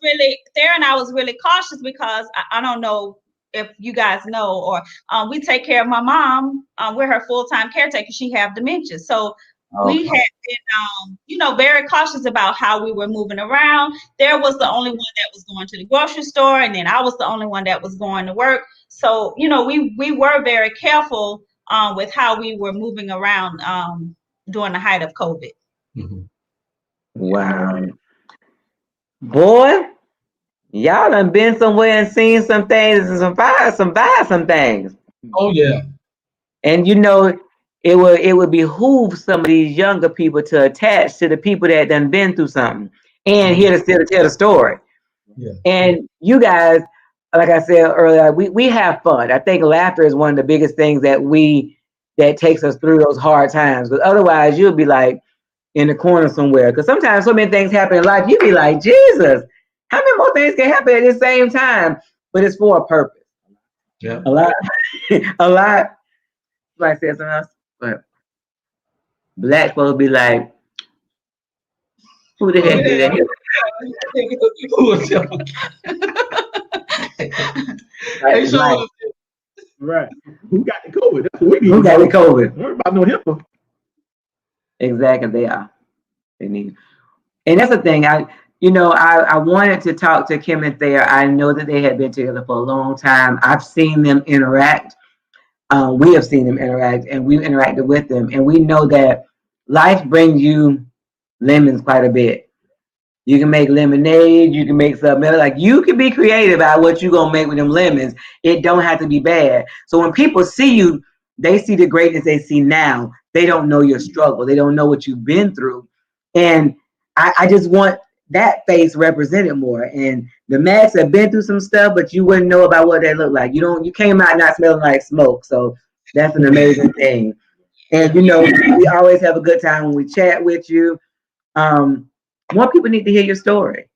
Thayer and I was really cautious because I don't know if you guys know, or we take care of my mom. We're her full-time caretaker. She have dementia. So we had been, very cautious about how we were moving around. Thayer was the only one that was going to the grocery store, and then I was the only one that was going to work. So, we were very careful with how we were moving around during the height of COVID. Mm-hmm. Wow. Boy, y'all done been somewhere and seen some things and survived some things. Oh yeah. And it would behoove some of these younger people to attach to the people that done been through something and here to tell the story. Yeah. And you guys, like I said earlier, we have fun. I think laughter is one of the biggest things that takes us through those hard times. Because otherwise you'll be like in the corner somewhere. Because sometimes so many things happen in life, you be like, Jesus, how many more things can happen at the same time? But it's for a purpose. Yeah. A lot. Like I said something else, but black folks be like, who the heck did that? Right. Who got the COVID? That's what we need. Who got the COVID? Worry about no HIPAA. Exactly, they are. They need. And that's the thing. I wanted to talk to Kim and Thayer. I know that they had been together for a long time. I've seen them interact. We have seen them interact, and we've interacted with them, and we know that life brings you lemons quite a bit. You can make lemonade, you can make something else. Like, you can be creative about what you're gonna make with them lemons. It don't have to be bad. So when people see you, they see the greatness they see now. They don't know your struggle. They don't know what you've been through. And I just want that face represented more. And the Macks have been through some stuff, but you wouldn't know about what they look like. You came out not smelling like smoke. So that's an amazing thing. And we always have a good time when we chat with you. More people need to hear your story.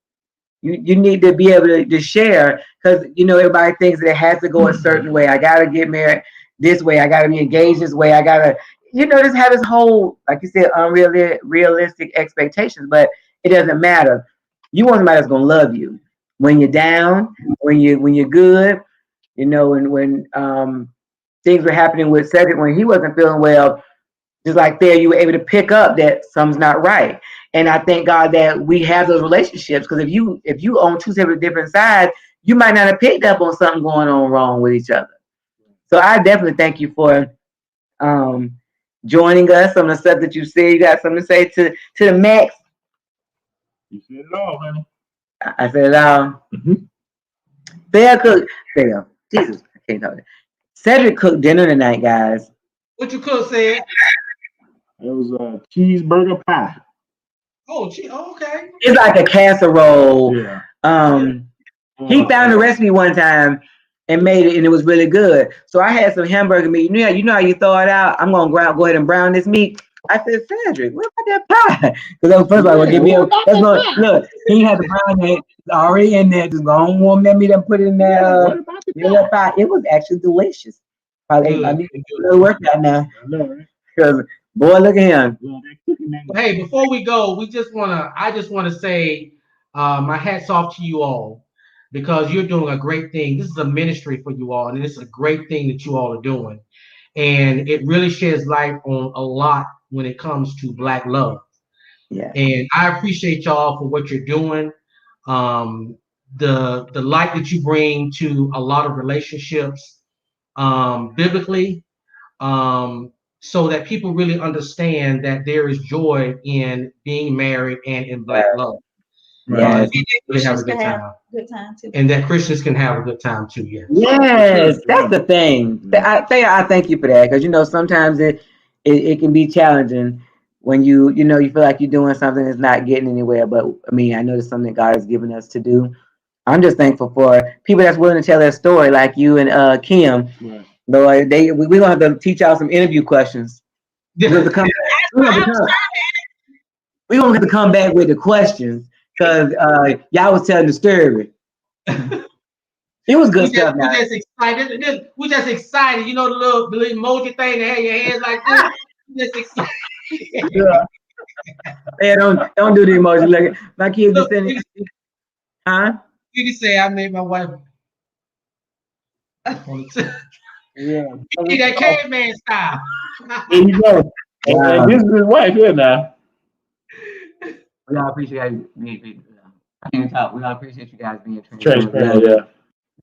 You need to be able to share, because everybody thinks that it has to go a certain way. I gotta get married this way. I gotta be engaged this way. I gotta, just have this whole, like you said, unrealistic expectations. But it doesn't matter. You want somebody that's gonna love you when you're down, when you're good. When things were happening with Cedric when he wasn't feeling well, just like there, you were able to pick up that something's not right. And I thank God that we have those relationships, because if you own two separate different sides, you might not have picked up on something going on wrong with each other. So I definitely thank you for joining us. Some of the stuff that you said, you got something to say to the Macks? You said it all, honey. I said it all. Mm-hmm. Thayer, Jesus, I can't talk. Cedric cooked dinner tonight, guys. What you cook said? It was a cheeseburger pie. Oh, okay. It's like a casserole. Yeah. He found a recipe one time and made it, and it was really good. So I had some hamburger meat. You know how you throw it out? I'm gonna go ahead and brown this meat. I said, Cedric, what about that pie? Because that was first of all, give me look. He had the brown meat already in there. Just go on, warm that meat and put it in there. Pie. It was actually delicious. I need to work that now. I know, right? Because boy, look at him. Hey, before we go, I just wanna say my hat's off to you all because you're doing a great thing. This is a ministry for you all, and this is a great thing that you all are doing. And it really sheds light on a lot when it comes to Black love. Yeah. And I appreciate y'all for what you're doing. The light that you bring to a lot of relationships, biblically, so that people really understand that there is joy in being married and in Black love. Yeah. Really have a good time. Good time too. And that Christians can have a good time too. Yes. Yes, that's the thing. I thank you for that because sometimes it can be challenging when you feel like you're doing something that's not getting anywhere. But I mean, I know it's something God has given us to do. I'm just thankful for people that's willing to tell their story, like you and Kim. Right. Lord, we're gonna have to teach y'all some interview questions. We're gonna have to come back with the questions because y'all was telling the story. It was good stuff. We're just excited. We're just excited. You know the little emoji thing that had your hands like this. Just excited. Yeah. Hey, don't do the emoji. Like my kids be saying, huh? You can say I made my wife. Yeah. That caveman style. There you go. Wow. This is his wife here now. We all appreciate you. I can't talk. We all appreciate you guys being transparent. Yeah.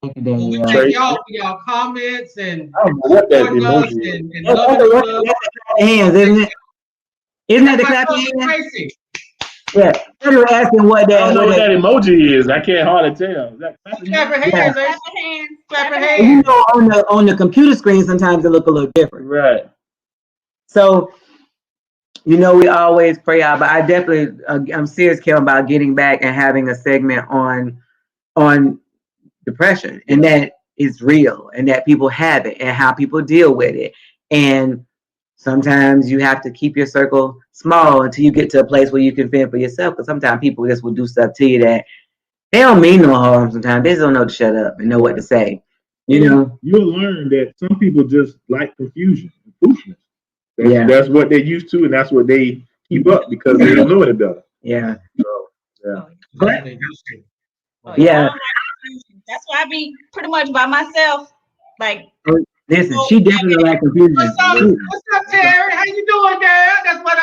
Thank you, Daniel. We thank y'all for y'all comments and I don't know what that emoji is. and loving hands, isn't it? Isn't that the clapping hands? Yeah, they were asking what that. I don't know what that emoji is. I can't hardly tell. Is that clapping hands? Clapping hands. You know, on the computer screen, sometimes it look a little different. Right. So, we always pray out, but I definitely, I'm serious, Kim, about getting back and having a segment on depression, and that is real, and that people have it, and how people deal with it, and sometimes you have to keep your circle small until you get to a place where you can fend for yourself. Because sometimes people just will do stuff to you that they don't mean no harm. Sometimes they just don't know to shut up and know what to say. You'll learn that some people just like confusion and foolishness. That's what they're used to, and that's what they keep up because they don't know any better. Yeah. So, yeah. That's why I be pretty much by myself. Like, listen, she definitely like confusion. What's up, Terry? How you doing, girl? That's what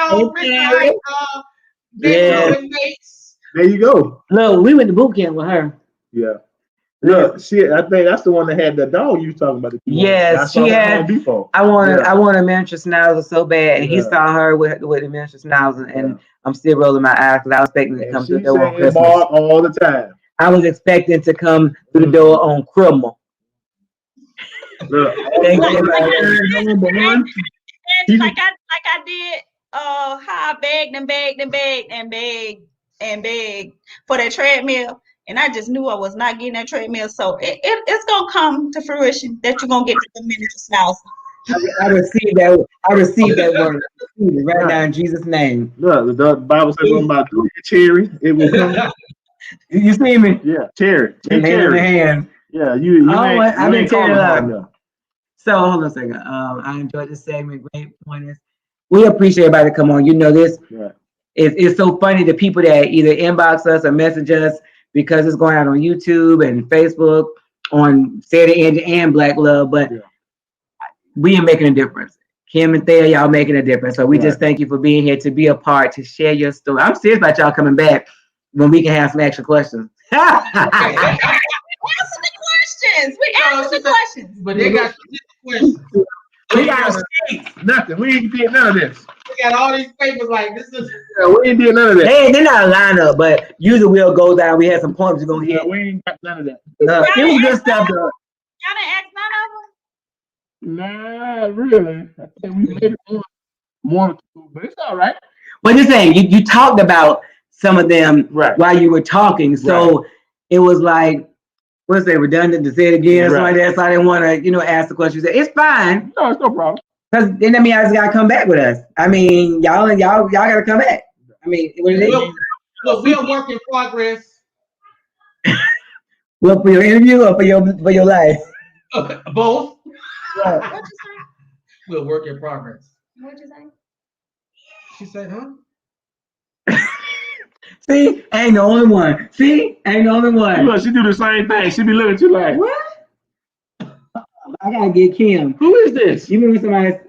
There you go. Look, we went to boot camp with her. Yeah. Look, I think that's the one that had the dog you was talking about. Yes, she had. I want a miniature schnauzer so bad, and he saw her with a miniature schnauzer, and I'm still rolling my eyes because I was expecting to come through the door on Christmas all the time. I was expecting to come through the door on Christmas. Look, like I did how I begged for that treadmill, and I just knew I was not getting that treadmill. So it's gonna come to fruition that you're gonna get the miniature schnauzer. I received that word right now in Jesus' name. Look, the Bible says something about cherry. It will come. You see me? Yeah, cherry. Hand in the hand. Yeah, I've been tearing up. So hold on a second. I enjoyed this segment. Great pointers. We appreciate everybody to come on. This. Yeah. It's so funny the people that either inbox us or message us because it's going out on YouTube and Facebook on Saturday and Black Love, but we are making a difference. Kim and Thayer, y'all making a difference. So we just thank you for being here to be a part, to share your story. I'm serious about y'all coming back when we can have some extra questions. Answer the questions. We answer the questions. But they got questions. We got nothing. We ain't did none of this. We got all these papers like this is. We ain't did none of that. They're not a lineup, but usually we'll go down. We had some points we're gonna hit. We ain't got none of that. It was good stuff though. Y'all didn't ask none of them? Nah, really. I think we made it one or two, but it's all right. But just saying, you talked about some of them while you were talking, so it was like, what's that, redundant to say it again or something like that. So I didn't want to, ask the question. It's fine. No, it's no problem. Because then I just gotta come back with us. I mean, y'all gotta come back. I mean, what is it? We're a work in progress. Well, for your interview or for your life? Both. What'd you say? We're a work in progress. What'd you say? She said, huh? See, ain't the only one. See, ain't the only one. Look, she do the same thing. She be looking at you like, What? I gotta get Kim. who is this? You remember somebody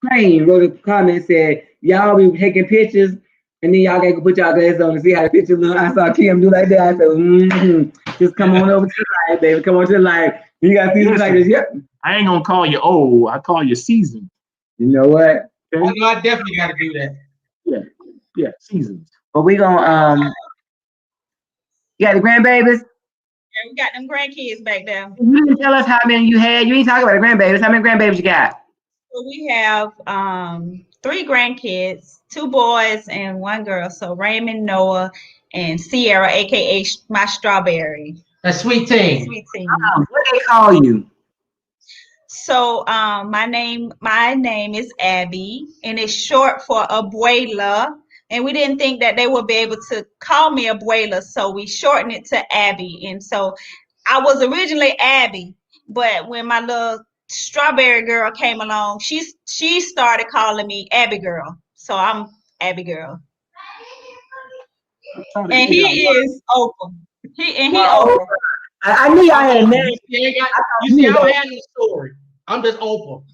train wrote a comment and said, y'all be taking pictures and then y'all gotta put y'all glasses on to see how the picture look. I saw Kim do like that. I said, just come on over to the light, baby. Come on to the light. You gotta see this like this. Yep. I ain't gonna call you old. I call you seasoned. You know what? Okay. I know I definitely gotta do that. Yeah, seasoned. But we gonna you got the grandbabies? Yeah, we got them grandkids back there. You didn't tell us how many you had. You ain't talking about the grandbabies. How many grandbabies you got? So we have 3 grandkids, 2 boys and 1 girl. So Raymond, Noah, and Sierra, aka my strawberry. That's Sweet Tea. Sweet Tea. What they call you? So my name is Abby, and it's short for Abuela. And we didn't think that they would be able to call me Abuela, so we shortened it to Abby. And so I was originally Abby, but when my little strawberry girl came along, she started calling me Abby Girl. So I'm Abby Girl. And he is open. He open. I knew y'all had a name. You see, I don't have no story. I'm just open.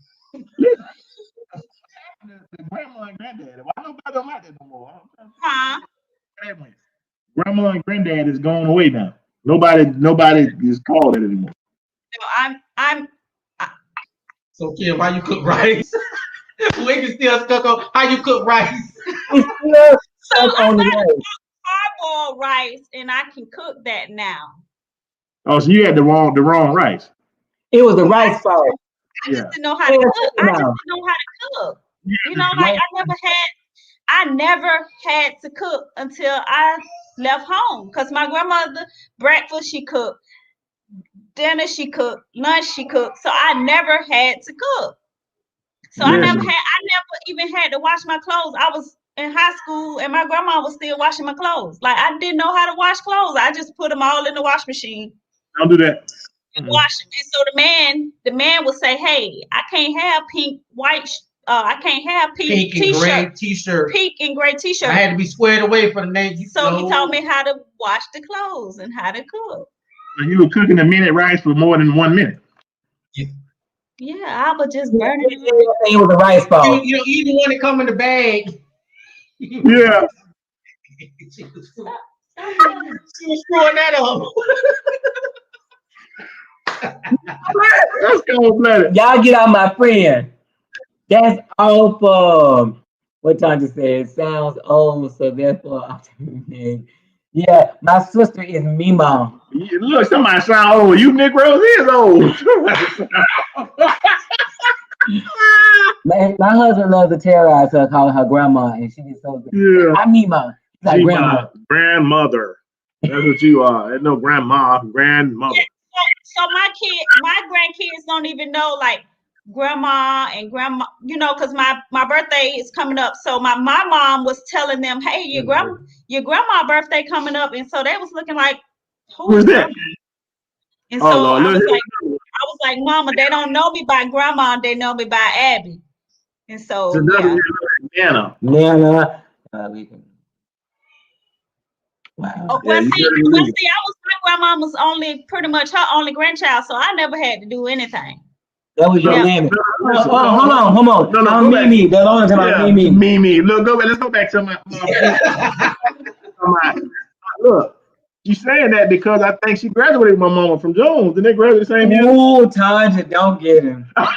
The grandma and granddad. Why nobody don't like that no more? Huh? Grandma and granddad is going away now. Nobody is called it anymore. No, I'm. So Kim, why you cook rice? We can still stuck on how you cook rice. So I got hard-boiled rice, and I can cook that now. Oh, so you had the wrong rice. It was the rice fault. I just didn't know how to cook. I just didn't know how to cook. You know, like I never had to cook until I left home. Because my grandmother, breakfast she cooked, dinner she cooked, lunch she cooked. So I never had to cook. So I never even had to wash my clothes. I was in high school and my grandma was still washing my clothes. Like I didn't know how to wash clothes. I just put them all in the wash machine. Don't do that. And wash them. And so the man would say, "Hey, I can't have pink, white. I can't have pink t-shirt. Pink and gray t-shirt. I had to be squared away for the name. So he taught me how to wash the clothes and how to cook. And you were cooking a minute rice for more than 1 minute. Yeah, I was just burning it. It was the rice fault. You know, even when it come in the bag. Yeah. She was screwing that up. That's cold-blooded. Y'all get out my friend. That's awful. What Tanya said, it sounds old, so therefore, yeah, my sister is Mima. Look, somebody sound old. You Negroes is old. My husband loves to terrorize her, calling her grandma, and she gets so yeah. I'm Mima. She's like grandma. Grandmother. That's what you are. There's no grandma, grandmother. Yeah, so my grandkids don't even know like grandma and grandma, you know, because my birthday is coming up. So my mom was telling them, "Hey, your grandma birthday coming up," and so they was looking like, "Who's that?" And so Lord, I was like, "Mama, they don't know me by grandma, they know me by Abby." And so Nana. Wow. Oh, well, see, I was my grandmama's pretty much her only grandchild, so I never had to do anything. That was your name. Hold on. No, Mimi. That's all I'm talking about. Mimi. Look, let's go back to my look. She's saying that because I think she graduated with my mama from Jones. Didn't they graduate the same year? Oh, Tanya, don't get him. I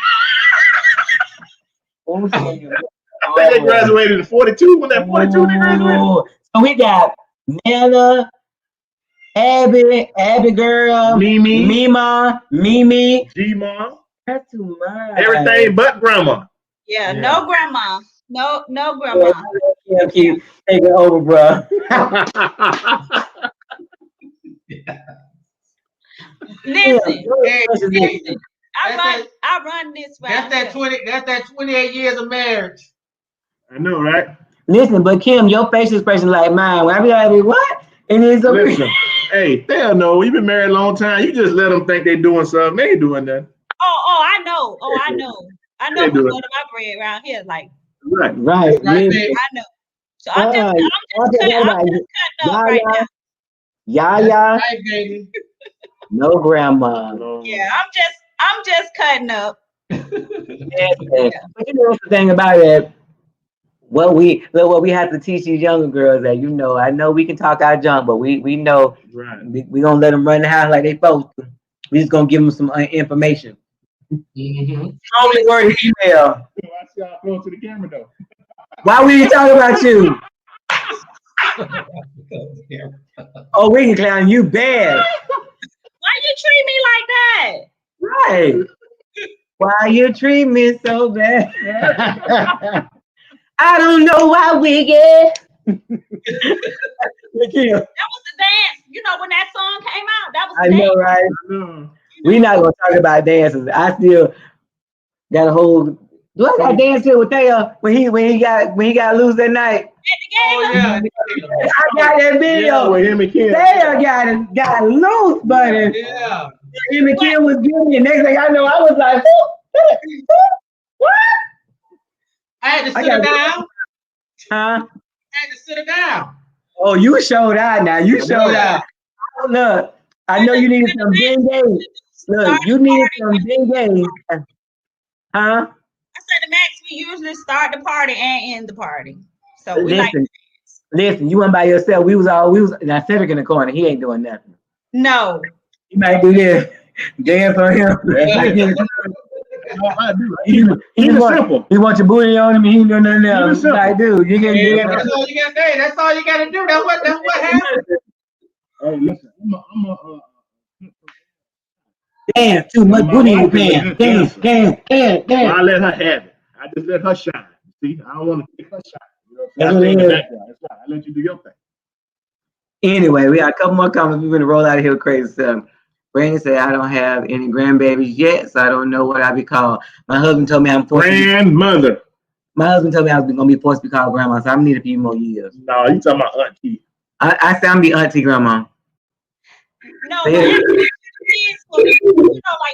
think they graduated in 42. When that 42 they graduated. So we got Nana, Abby girl, Mimi, Mima, Mimi, G-Mom. That's too much. Everything but grandma. Yeah, no grandma. No grandma. Yeah, keep taking over, bro. Listen. I run this right. That's that 28 years of marriage. I know, right? Listen, but Kim, your facial expression like mine. When I be like, what? And it's a listen. Hey, hell no. We've been married a long time. You just let them think they doing something. They ain't doing that. I know. I know. I know who one of my bread around here. Like right. I know. So I'm just cutting up right now. Yeah. Right, baby. No grandma. Yeah, I'm just cutting up. Yeah. But you know what's the thing about it? What we have to teach these younger girls that I know we can talk our junk, but we know we gonna let them run the house like they supposed to. We just gonna give them some information. Only word email. I see y'all throw it to the camera though. Why we talking about you? Oh, we can clown you bad. Why you treat me like that? Right. Why you treat me so bad? I don't know why we get. That was the dance. When that song came out, that was the I know, right? We're not gonna talk about dances. I still got a whole. Do I got dance here with Thayer when he got loose that night? Oh yeah. I got that video. With him and Kim. Thayer got loose, buddy. Yeah. Him and Kim was giving it. Next thing I know, I was like, what? I had to sit her down. Huh? I had to sit her down. Oh, you showed out now. You showed out. Look, I know you needed some ding. Look, you needed some ding. Huh? I said to Max, we usually start the party and end the party. So we listen, you went by yourself. We was now Cedric in the corner. He ain't doing nothing. No. He might do this. Dance on him. He's simple. He wants your booty on him. He ain't doing nothing else. Like, dude, you can do That's all you gotta say. That's all you gotta do. That's what happened. Hey, listen, I'm a dance too much booty in your pants. Dance. I let her have it. I just let her shine. See, I don't want to take her shine. That's what it is. That's right. I let you do your thing. Anyway, we got a couple more comments. We're gonna roll out of here crazy stuff. Brandon said, I don't have any grandbabies yet, so I don't know what I'll be called. My husband told me I'm forced grandmother. My husband told me I was going to be forced to be called grandma, so I'm going to need a few more years. No, you talking about auntie. I said I'm going to be auntie grandma. No, like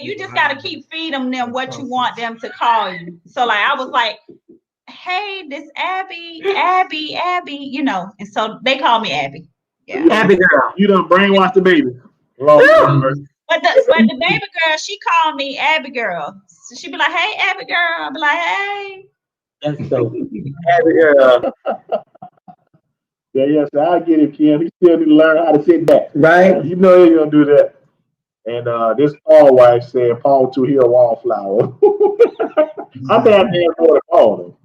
you just got to keep feeding them what you want them to call you. So like I was like, hey, this Abby, and so they call me Abby. Yeah. Abby girl. You done brainwashed the baby. But the baby girl, she called me Abby girl. So she be like, hey, Abby girl. I'll be like, hey. That's so Abby girl. Yeah, so I get it, Kim. He still need to learn how to sit back. Right. You know he's gonna do that. And this Paul wife said Paul to heal wallflower. I'm bad man for the Paul though.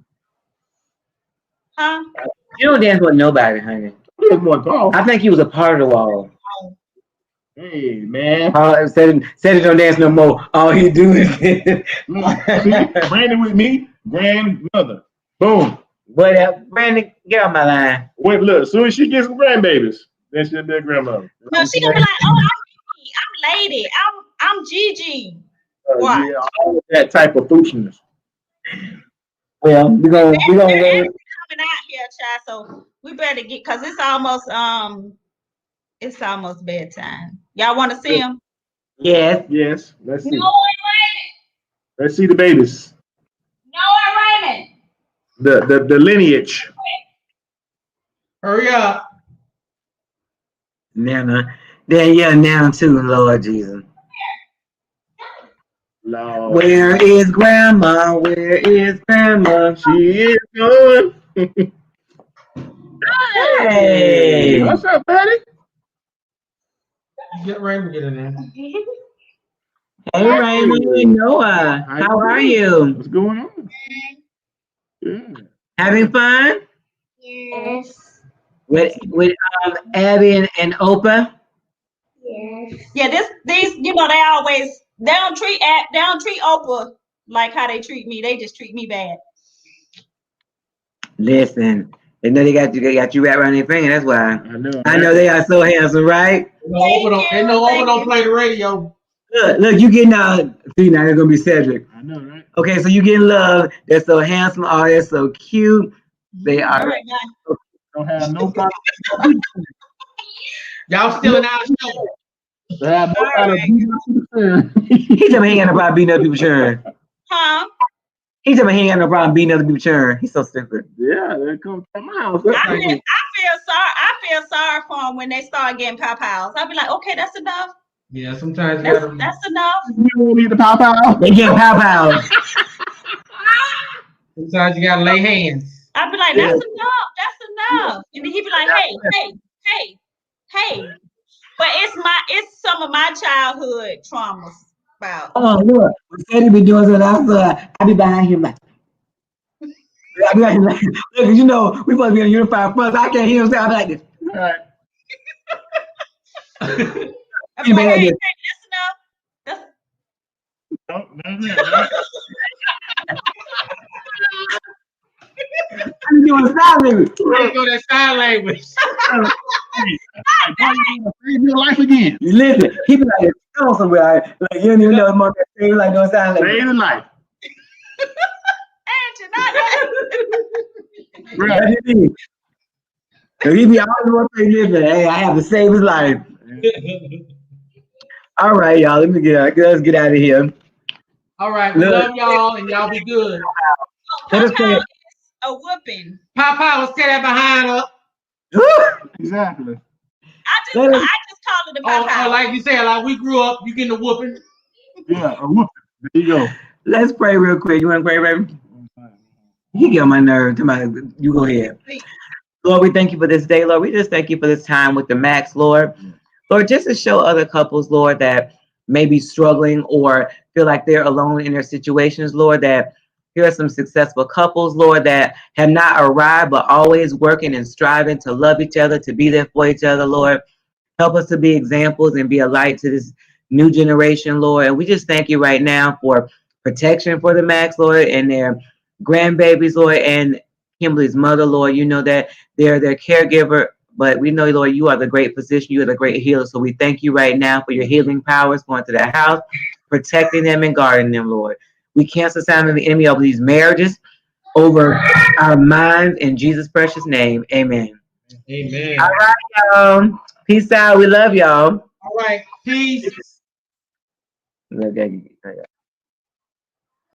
Huh? You don't dance with nobody, honey. I think he was a part of the wall. Hey man, said it don't dance no more. All he do is Brandon with me, grandmother. Boom. But Brandon, get off my line. Wait, look, as soon as she gets some grandbabies, then she'll be a grandmother. No, she gonna be like, oh, I'm Lady, I'm Gigi. What? Yeah, all that type of foolishness. Well, we're gonna coming out here, child. So we better get because it's almost bedtime. Y'all want to see them? Yes. Let's see. No, Raymond. Let's see the babies. No, Raymond. The lineage. Hurry up. Nana. Now too, Lord Jesus. Lord. Where is grandma? Where is grandma? She is going. Hey. What's up, Patty? Get Raymond in there. Hey, Raymond, Noah. How are you? What's going on? Yeah. Having fun? Yes. With Abby and Oprah? Yes. Yeah, these they don't treat Oprah like how they treat me. They just treat me bad. Listen, they know they got you wrapped around their finger. That's why. I know they are so handsome, right? Oprah don't play the radio. Look, you getting out. See, now they're gonna be Cedric. I know, right? Okay, so you getting love. They're so handsome. Oh, they're so cute. They are. Right, don't have no problem. Y'all still in our show. They have no kind of He said he ain't got no problem beating up people, Sharon. Huh? He told me he ain't got no problem beating other people's children. He's so stupid. Yeah, they come to my house. I feel sorry for them when they start getting pow-pows. I'll be like, okay, that's enough. Yeah, sometimes That's enough. You don't need the pow. They get pow-pows. sometimes you gotta lay hands. I'll be like, that's enough. And then he'd be like, hey. But it's some of my childhood traumas about. Oh, look. When Eddie be doing something outside, I be behind him like, I be like, look, you know, we supposed to be in a unified front. I can't hear him say, I be like this. All right. I'll be like, hey, that's enough. That's it, right? I'm doing sign language. Let's go that sign language. Save your life again. You listen, he be like, go somewhere. Like, you don't even know his mom say like doing sign language. Save the life. Right. That's it. So he be always want to say, listen, hey, I have to save his life. All right, y'all. Let's get out of here. All right, we love y'all and y'all be good. Pow-pow is a whooping. Papa was tear that behind up. Exactly. I just call it a pow-pow. Like you said, like we grew up, you getting a whooping. Yeah, a whooping. There you go. Let's pray real quick. You want to pray, baby? You get on my nerve. You go ahead. Lord, we thank you for this day, Lord. We just thank you for this time with the Macks, Lord. Lord, just to show other couples, Lord, that may be struggling or feel like they're alone in their situations, Lord, that here are some successful couples, Lord, that have not arrived, but always working and striving to love each other, to be there for each other, Lord. Help us to be examples and be a light to this new generation, Lord. And we just thank you right now for protection for the Macks, Lord, and their grandbabies, Lord, and Kimberly's mother, Lord. You know that they're their caregiver, but we know, Lord, you are the great physician. You are the great healer. So we thank you right now for your healing powers going to their house, protecting them and guarding them, Lord. We cancel the sound of the enemy over these marriages, over our minds, in Jesus' precious name. Amen. Amen. All right, y'all. Peace out. We love y'all. All right. Peace. Okay.